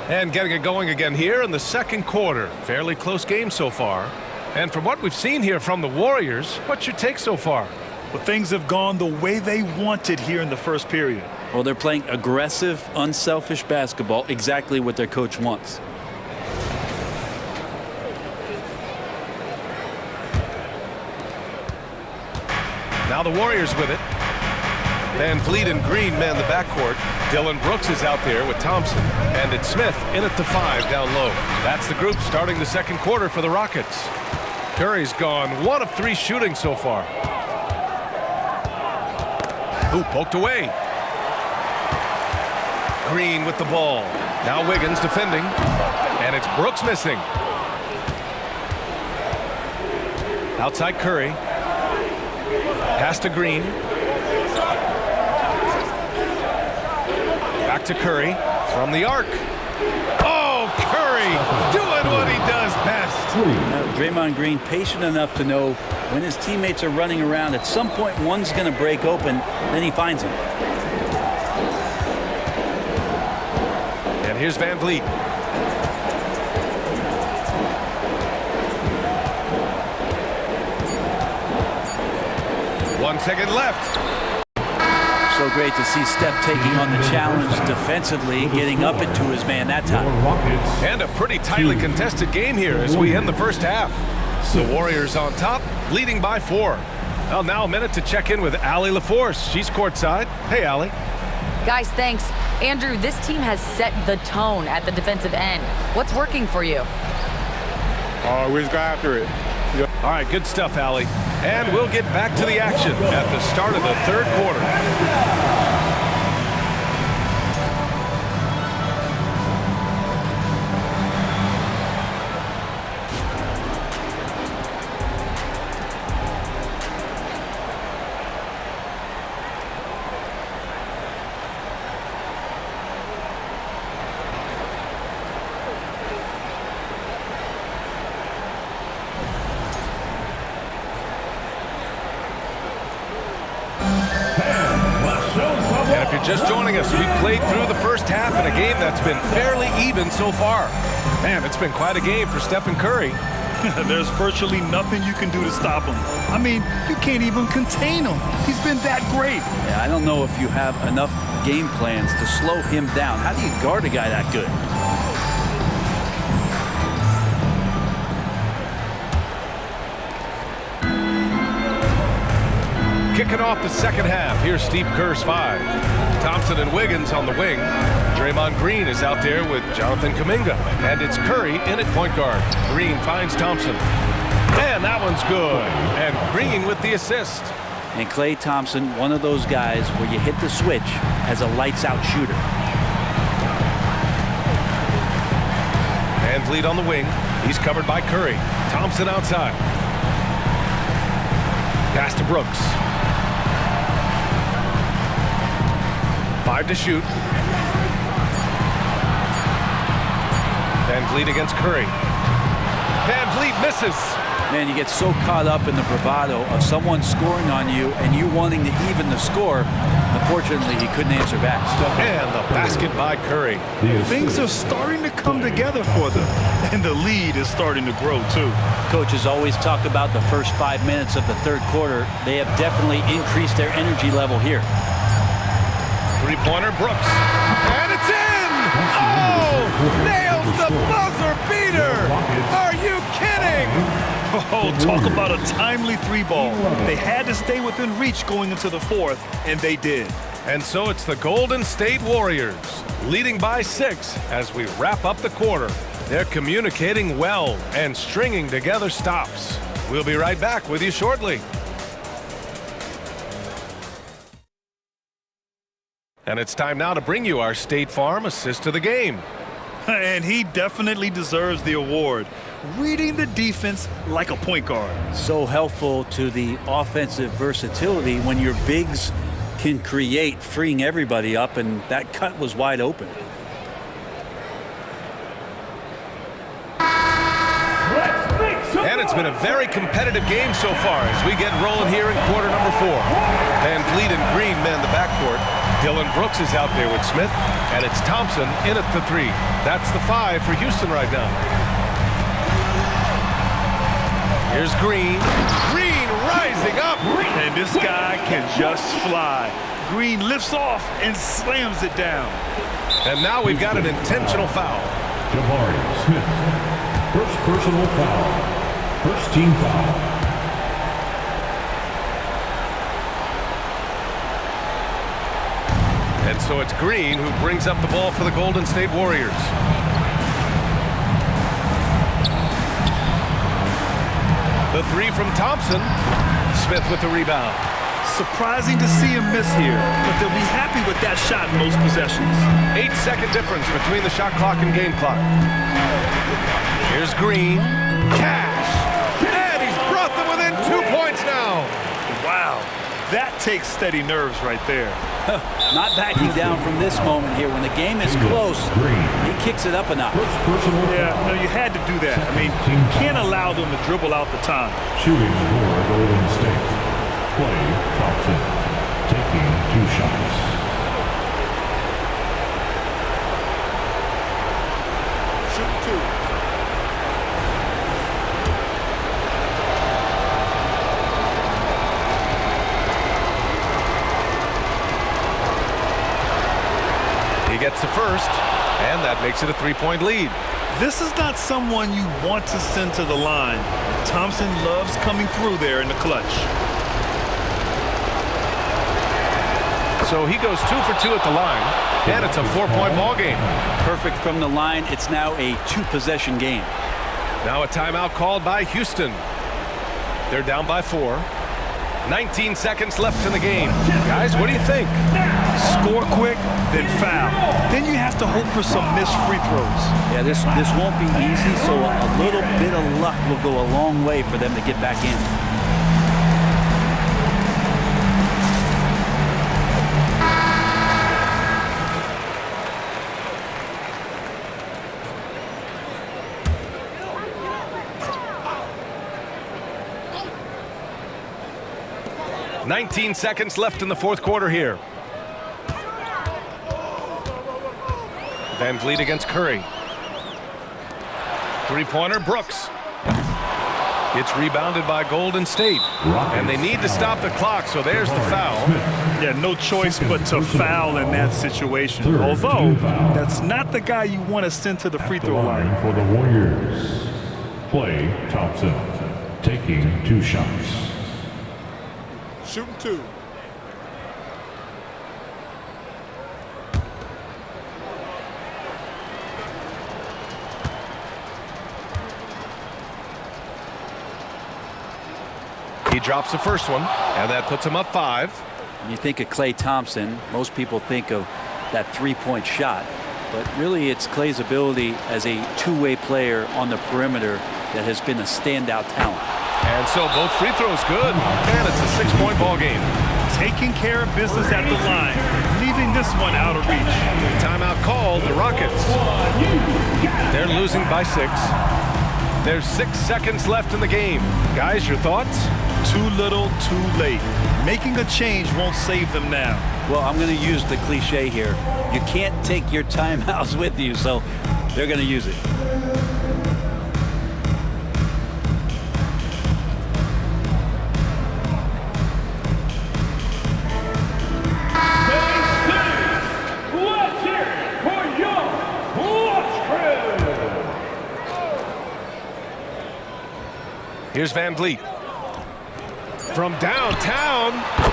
And getting it going again here in the second quarter. Fairly close game so far. And from what we've seen here from the Warriors, what's your take so far?
Well, things have gone the way they wanted here in the first period.
Well, they're playing aggressive, unselfish basketball, exactly what their coach wants.
Now the Warriors with it. Van Vliet and Green man the backcourt. Dylan Brooks is out there with Thompson. And it's Smith in at the 5 down low. That's the group starting the second quarter for the Rockets. Curry's gone 1 of 3 shooting so far. Ooh, poked away. Green with the ball. Now Wiggins defending. And it's Brooks missing. Outside Curry. Pass to Green. Back to Curry from the arc. Oh, Curry doing what he does best.
Draymond Green patient enough to know when his teammates are running around, at some point one's going to break open, then he finds him.
And here's Van Vliet. 1 second left.
So great to see Steph taking on the challenge defensively, getting up into his man that time.
And a pretty tightly contested game here as we end the first half. The Warriors on top, leading by 4. Well, now a minute to check in with Allie LaForce. She's courtside. Hey, Allie.
Guys, thanks. Andrew, this team has set the tone at the defensive end. What's working for you?
We just go after it.
All right, good stuff, Allie. And we'll get back to the action at the start of the third quarter. Just joining us, we've played through the first half in a game that's been fairly even so far. Man, it's been quite a game for Stephen Curry.
There's virtually nothing you can do to stop him. I mean, you can't even contain him. He's been that great.
Yeah, I don't know if you have enough game plans to slow him down. How do you guard a guy that good?
kicking off the second half. Here's Steve Kerr's 5. Thompson and Wiggins on the wing. Draymond Green is out there with Jonathan Kuminga. And it's Curry in at point guard. Green finds Thompson. And that one's good. And Green with the assist.
And Klay Thompson, one of those guys where you hit the switch as a lights-out shooter.
Van Vliet on the wing. He's covered by Curry. Thompson outside. Pass to Brooks. 5 to shoot. Van Vliet against Curry. Van Vliet misses.
Man, you get so caught up in the bravado of someone scoring on you and you wanting to even the score. Unfortunately, he couldn't answer back.
And the basket by Curry.
Things are starting to come together for them, and the lead is starting to grow too.
Coaches always talk about the first 5 minutes of the third quarter. They have definitely increased their energy level here.
Three-pointer, Brooks. And it's in! Oh! Nails the buzzer beater! Are you kidding?
Oh, talk about a timely three ball. They had to stay within reach going into the fourth, and they did.
And so it's the Golden State Warriors leading by 6 as we wrap up the quarter. They're communicating well and stringing together stops. We'll be right back with you shortly. And it's time now to bring you our State Farm assist of the game.
And he definitely deserves the award. Reading the defense like a point guard.
So helpful to the offensive versatility when your bigs can create, freeing everybody up, and that cut was wide open.
And it's been a very competitive game so far as we get rolling here in quarter number 4. Van Vliet and Green man the backcourt. Dylan Brooks is out there with Smith, and it's Thompson in at the 3. That's the 5 for Houston right now. Here's Green. Green rising up.
And this guy can just fly. Green lifts off and slams it down.
And now we've got an intentional foul.
Jabari Smith, first personal foul. First team foul.
And so it's Green who brings up the ball for the Golden State Warriors. The 3 from Thompson. Smith with the rebound.
Surprising to see him miss here, but they'll be happy with that shot in most possessions.
8-second difference between the shot clock and game clock. Here's Green. Cash. And he's brought them within 2 points now.
Wow. That takes steady nerves right there.
Not backing down from this moment here. When the game is close, he kicks it up a notch.
Yeah, no, you had to do that. I mean, you can't allow them to dribble out the time.
Shooting for Golden State. Klay Thompson taking 2 shots.
Shoot 2.
He gets the first, and that makes it a 3-point lead.
This is not someone you want to send to the line. Thompson loves coming through there in the clutch.
So he goes 2 for 2 at the line, and it's a 4-point ball game.
Perfect from the line. It's now a 2-possession game.
Now a timeout called by Houston. They're down by 4. 19 seconds left in the game. Guys, what do you think?
Score quick, then foul. Then you have to hope for some missed free throws.
Yeah, this won't be easy, so a little bit of luck will go a long way for them to get back in.
"19 seconds left in the fourth quarter here. Van Vliet against Curry. Three-pointer, Brooks. It's rebounded by Golden State. And they need to stop the clock, so there's the foul.
Yeah, no choice but to foul in that situation. Although, that's not the guy you want to send to the free throw line.
For the Warriors, Klay Thompson taking 2 shots.
shooting 2.
He drops the first one, and that puts him up 5.
When you think of Klay Thompson, most people think of that three-point shot. But really, it's Klay's ability as a two-way player on the perimeter that has been a standout talent.
And so both free throws good, and it's a 6-point ball game.
Taking care of business at the line, leaving this one out of reach.
Timeout called, the Rockets. They're losing by 6. There's 6 seconds left in the game. Guys, your thoughts?
Too little, too late. Making a change won't save them now.
Well, I'm going to use the cliche here. You can't take your timeouts with you, so they're going to use it.
Let's hear it for your Watch Crew.
Here's Van Vliet. From downtown.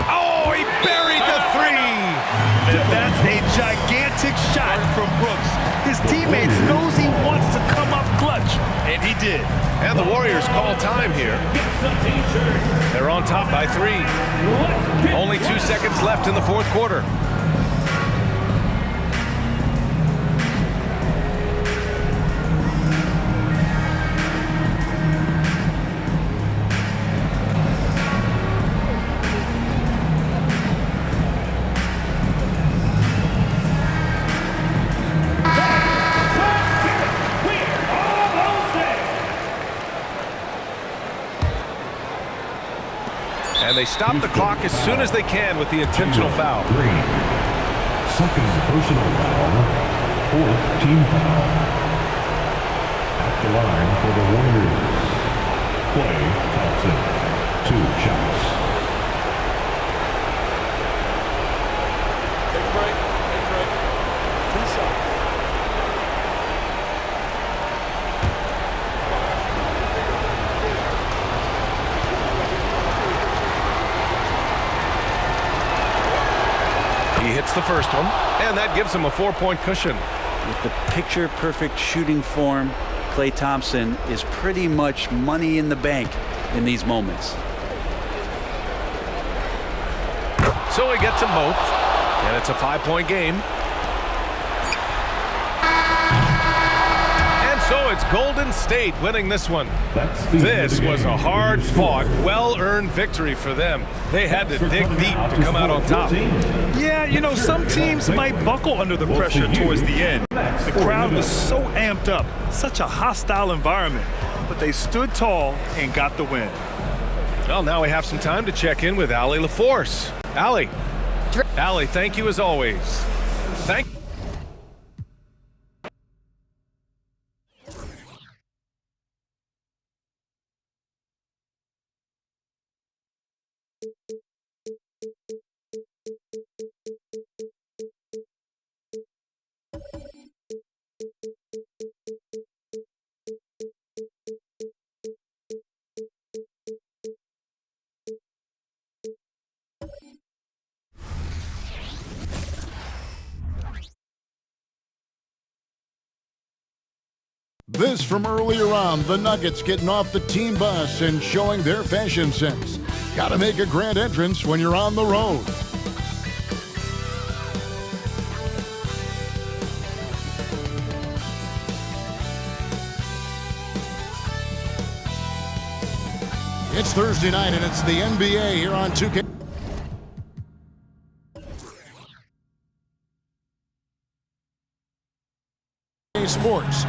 Oh, he buried the 3.
And that's a gigantic shot from Brooks. His teammates knows he wants to come up clutch, and he did.
And the Warriors call time here. They're on top by 3. Only 2 seconds left in the fourth quarter. And they stop the clock as soon as they can with the intentional foul.
3. Second personal foul. 4th team foul. At the line for the Warriors, Kwai Thompson. 2 shots.
Take a break. Take a break. 2 shots.
He hits the first one, and that gives him a 4-point cushion.
With the picture-perfect shooting form, Klay Thompson is pretty much money in the bank in these moments.
So he gets them both, and it's a 5-point game. And so it's Golden State winning this one. This was a hard-fought, well-earned victory for them. They had to dig deep to come out on top.
Yeah, you know, some teams might buckle under the pressure towards the end. The crowd was so amped up, such a hostile environment, but they stood tall and got the win.
Well, now we have some time to check in with Allie LaForce. Allie, thank you as always. Thank you.
This from earlier on, the Nuggets getting off the team bus and showing their fashion sense. Gotta make a grand entrance when you're on the road. It's Thursday night and it's the NBA here on 2K. Sports.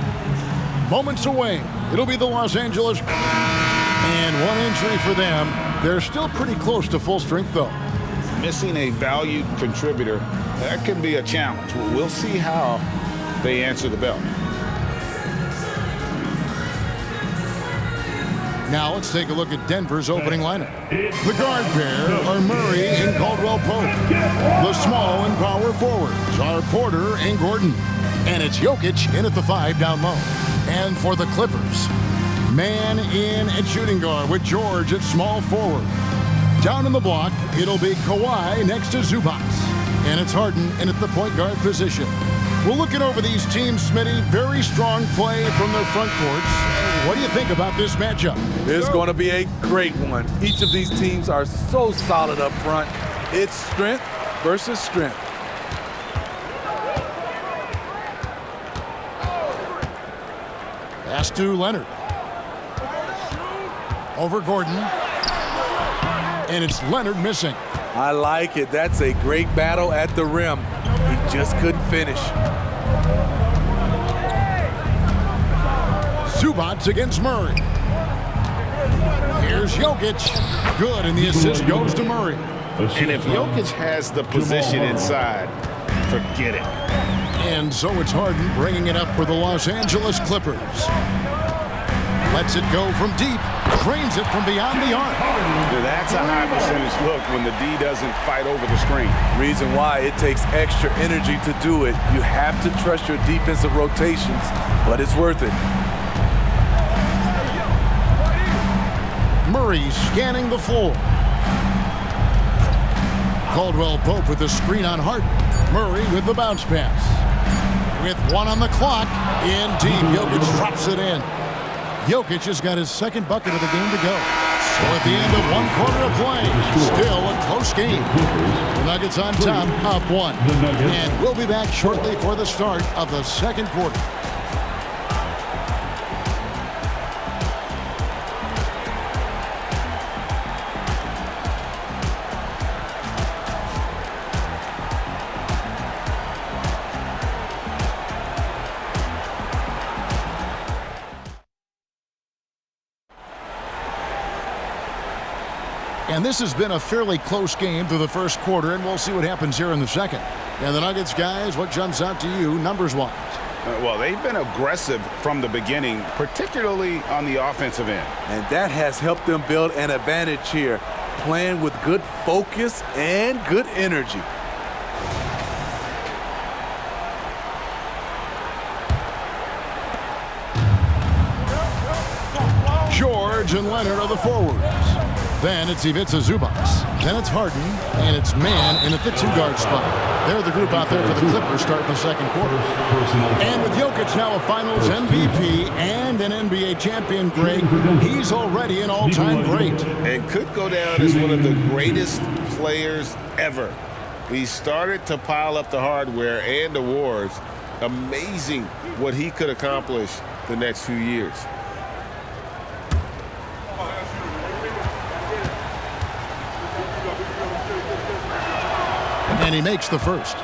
Moments away, it'll be the Los Angeles. And one injury for them. They're still pretty close to full strength, though.
Missing a valued contributor, that can be a challenge. We'll see how they answer the bell.
Now let's take a look at Denver's opening lineup. The guard pair are Murray and Caldwell Pope. The small and power forwards are Porter and Gordon. And it's Jokic in at the 5 down low. And for the Clippers, man in at shooting guard with George at small forward. Down in the block, it'll be Kwai next to Zubac. And it's Harden in at the point guard position. We're looking over these teams, Smitty. Very strong play from their front courts. What do you think about this matchup?
It's going to be a great one. Each of these teams are so solid up front. It's strength versus strength.
Pass to Leonard. Over Gordon. And it's Leonard missing.
I like it. That's a great battle at the rim. He just couldn't finish.
Zubac against Murray. Here's Jokic. Good, and the assist goes to Murray.
And if Jokic has the position inside, forget it.
And so it's Harden bringing it up for the Los Angeles Clippers. Lets it go from deep. Drains it from beyond the arc.
That's a high percentage look when the D doesn't fight over the screen.
Reason why it takes extra energy to do it. You have to trust your defensive rotations, but it's worth it.
Murray scanning the floor. Caldwell Pope with the screen on Harden. Murray with the bounce pass. With 1 on the clock. In deep, Jokic drops it in. Jokic has got his second bucket of the game to go. So at the end of 1 quarter of play, still a close game. The Nuggets on top, up 1. And we'll be back shortly for the start of the second quarter. And this has been a fairly close game through the first quarter, and we'll see what happens here in the second. And the Nuggets, guys, what jumps out to you numbers-wise?
Well, they've been aggressive from the beginning, particularly on the offensive end.
And that has helped them build an advantage here, playing with good focus and good energy.
George and Leonard are the forwards. Then it's Ivica Zubac. Then it's Harden, and it's Mann in at the 2-guard spot. They're the group out there for the Clippers starting the second quarter. And with Jokic now a Finals MVP and an NBA champion, Greg, he's already an all-time great.
And could go down as one of the greatest players ever. He started to pile up the hardware and awards. Amazing what he could accomplish the next few years.
And he makes the first.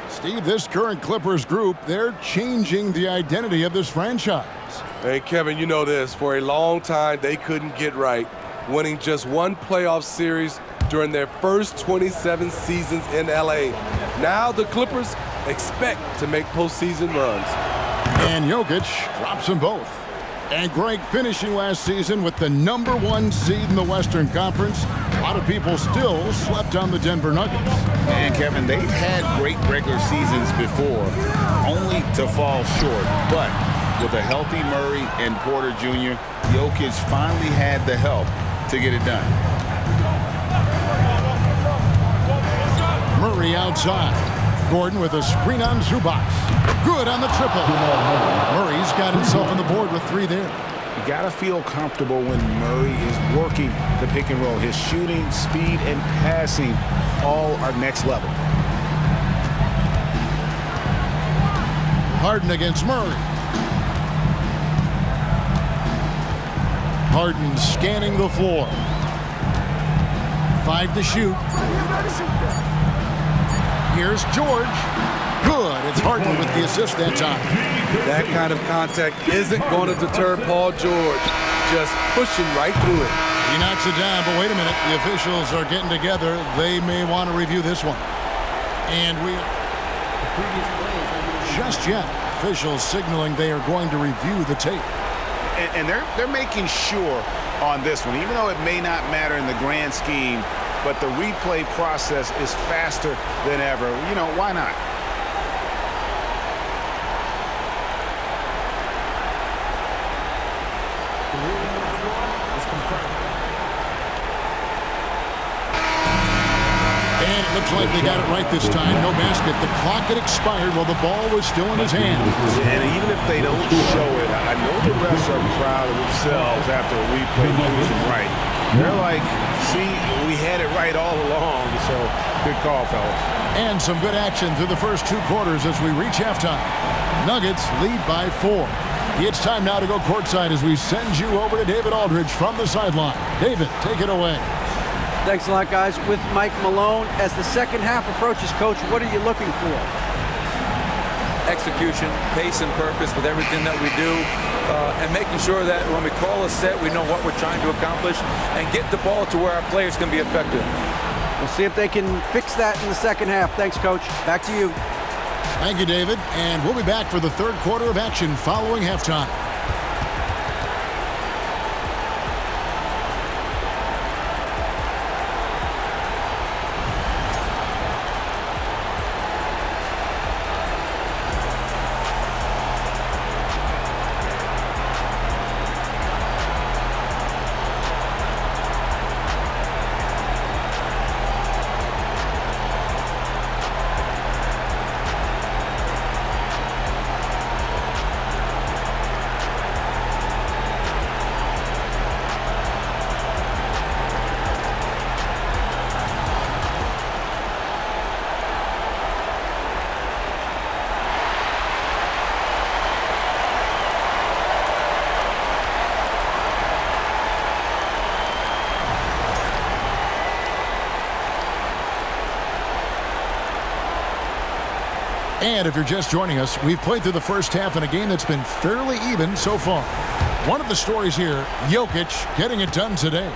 Steve, this current Clippers group, they're changing the identity of this franchise.
Hey, Kevin, you know this. For a long time, they couldn't get right, winning just 1 playoff series during their first 27 seasons in L.A. Now the Clippers expect to make postseason runs.
And Jokic drops them both. And Greg, finishing last season with the #1 seed in the Western Conference, a lot of people still slept on the Denver Nuggets.
And Kevin, they've had great regular seasons before, only to fall short. But with a healthy Murray and Porter Jr., Jokic finally had the help to get it done.
Murray outside. Gordon with a screen on Zubac. Good on the triple. Murray's got himself on the board with 3 there.
You got to feel comfortable when Murray is working the pick and roll. His shooting, speed, and passing all are next level.
Harden against Murray. Harden scanning the floor. 5 to shoot. Here's George. Good. It's Harden with the assist that time.
That kind of contact isn't going to deter Paul George. Just pushing right through it.
He knocks it down, but wait a minute. The officials are getting together. They may want to review this one. And just yet, officials signaling they are going to review the tape.
And they're making sure on this one, even though it may not matter in the grand scheme, but the replay process is faster than ever. You know, why not?
And it looks like they got it right this time. No basket. The clock had expired while the ball was still in his hand.
And even if they don't show it, I know the refs are proud of themselves after a replay proves them right. They're like, see, we had it right all along. So good call, fellas.
And some good action through the first 2 quarters as we reach halftime. Nuggets lead by 4. It's time now to go courtside as we send you over to David Aldridge from the sideline. David, take it away.
Thanks a lot, guys. With Mike Malone, as the second half approaches, Coach, what are you looking for?
Execution, pace, and purpose with everything that we do, and making sure that when we call a set, we know what we're trying to accomplish, and get the ball to where our players can be effective.
We'll see if they can fix that in the second half. Thanks, Coach. Back to you.
Thank you, David. And we'll be back for the third quarter of action following halftime. And if you're just joining us, we've played through the first half in a game that's been fairly even so far. One of the stories here, Jokic getting it done today.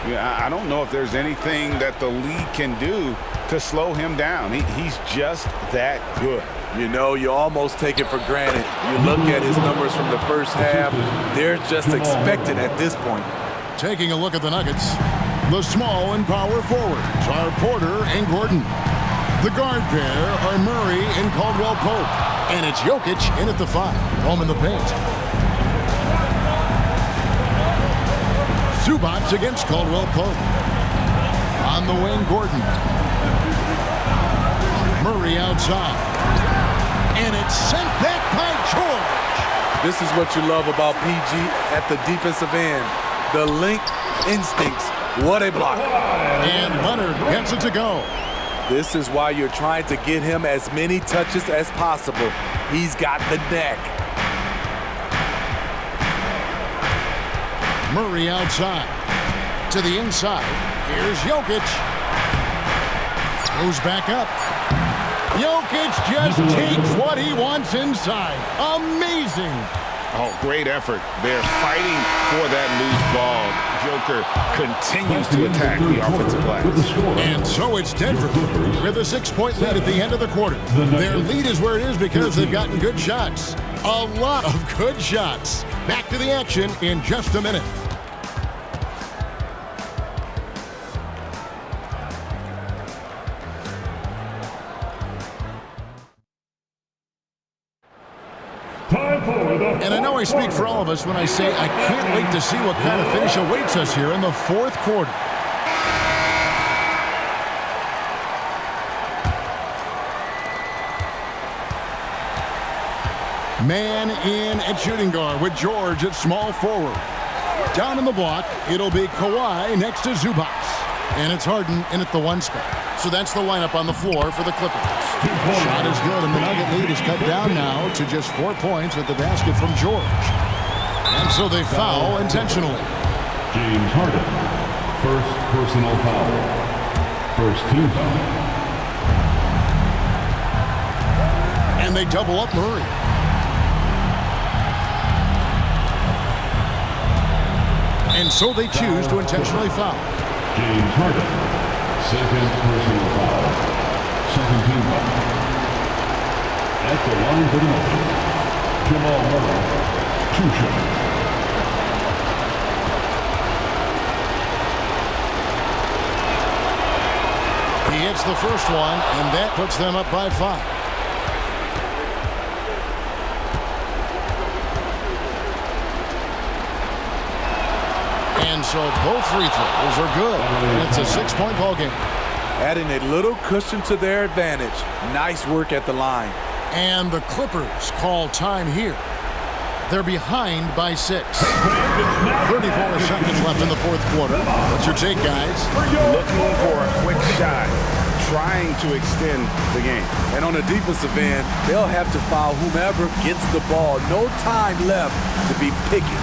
Yeah, I don't know if there's anything that the league can do to slow him down. He's just that good.
You know, you almost take it for granted. You look at his numbers from the first half, they're just expected at this point.
Taking a look at the Nuggets, the small and power forwards are Porter and Gordon. The guard pair are Murray and Caldwell-Pope. And it's Jokic in at the 5, home in the paint. Zubac against Caldwell-Pope. On the wing, Gordon. Murray outside. And it's sent back by George.
This is what you love about PG at the defensive end. The link instincts. What a block.
And Leonard gets it to go.
This is why you're trying to get him as many touches as possible. He's got the neck.
Murray outside. To the inside. Here's Jokic. Goes back up. Jokic just takes what he wants inside. Amazing.
Oh, great effort. They're fighting for that loose ball. Joker continues to attack the offensive glass.
And so it's Denver with a 6-point lead at the end of the quarter. Their lead is where it is because they've gotten good shots. A lot of good shots. Back to the action in just a minute. And I know I speak for all of us when I say I can't wait to see what kind of finish awaits us here in the fourth quarter. Man in at shooting guard with George at small forward. Down in the block, it'll be Kwai next to Zubac. And it's Harden in at the 1 spot. So that's the lineup on the floor for the Clippers. Shot is good, and the Nugget lead is cut down now to just 4 points at the basket from George. And so they foul intentionally.
James Harden, first personal foul. First team foul.
And they double up Murray. And so they choose to intentionally foul.
James Harden, second personal foul. Second team foul. At the line for the Nuggets, Jamal Murray, 2 shots.
He hits the first one, and that puts them up by 5. And so both free throws are good. And it's a 6-point ball game.
adding a little cushion to their advantage. Nice work at the line.
And the Clippers call time here. They're behind by 6. 34 seconds left in the fourth quarter. What's your take, guys?
Looking for a quick shot, trying to extend the game.
And on the defensive end, they'll have to foul whomever gets the ball. No time left to be picky.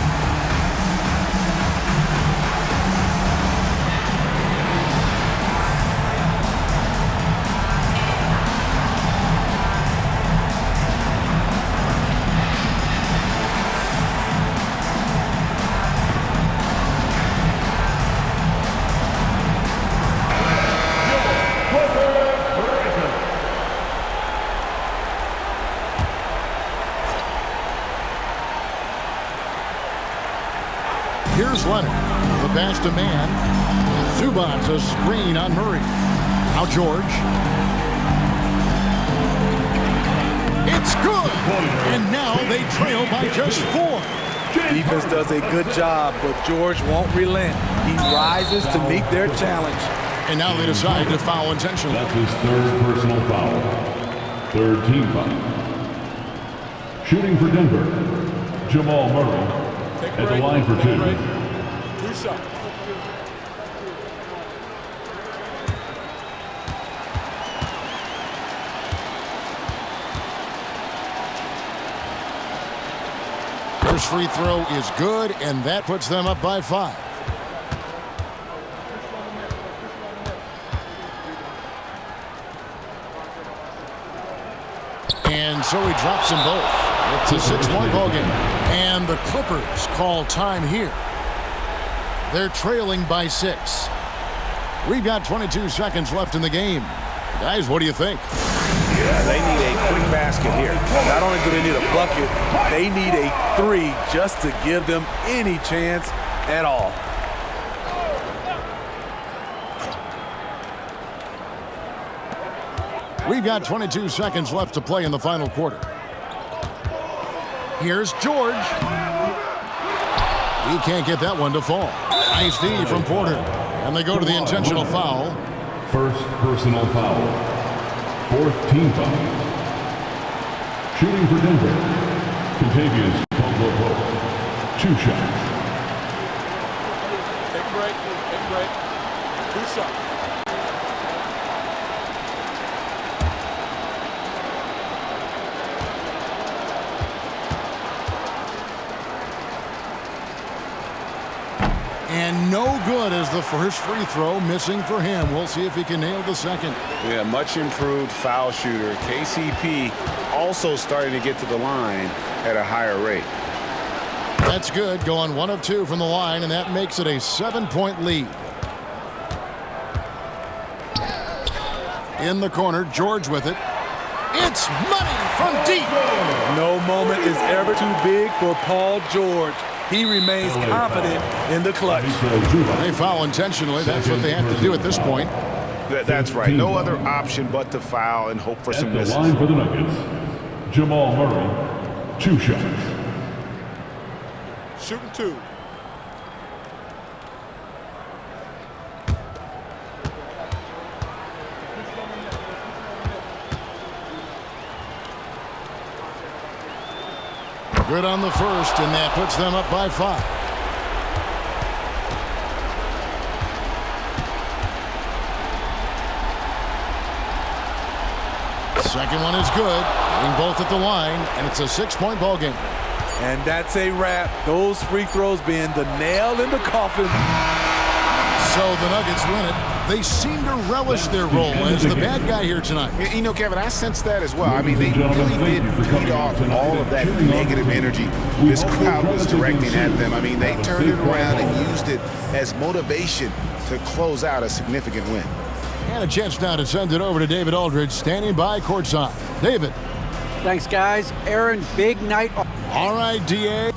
Here's Leonard. The pass to man. Zubac's a screen on Murray. Now George. It's good! And now they trail by just 4.
Defense does a good job, but George won't relent. He rises to meet their challenge.
And now they decide to foul intentionally.
That's his third personal foul. Third team foul. Shooting for Denver, Jamal Murray. At the line for 2.
2 shots.
First free throw is good, and that puts them up by 5. And so he drops them both. It's a 6-point ball game. And the Clippers call time here. They're trailing by 6. We've got 22 seconds left in the game. Guys, what do you think?
Yeah, they need a quick basket here.
Not only do they need a bucket, they need a 3 just to give them any chance at all.
We've got 22 seconds left to play in the final quarter. Here's George. He can't get that one to fall. Nice D from Porter. And they go to the intentional foul.
First personal foul. Fourth team foul. Shooting for Denver, Contavious Caldwell-Pope. 2 shots.
Take a break. 2 shots.
And no good as the first free throw missing for him. We'll see if he can nail the second.
Yeah, much improved foul shooter. KCP also starting to get to the line at a higher rate.
That's good, going 1 of 2 from the line, and that makes it a 7-point lead. In the corner, George with it. It's money from deep.
No moment is ever too big for Paul George. He remains confident in the clutch.
They foul intentionally. That's what they have to do at this point.
That's right. No other option but to foul and hope for some misses.
At the line for the Nuggets, Jamal Murray, 2 shots.
Shooting 2.
Good on the first, and that puts them up by 5. Second one is good. Getting both at the line, and it's a 6-point ball game.
And that's a wrap. Those free throws being the nail in the coffin.
So the Nuggets win it. They seem to relish their role as the bad guy here tonight.
You know, Kevin, I sense that as well. I mean, they really did feed off all of that negative energy this crowd was directing at them. I mean, they turned it around and used it as motivation to close out a significant win.
And a chance now to send it over to David Aldridge, standing by courtside. David.
Thanks, guys. Aaron, big night.
All right, DA.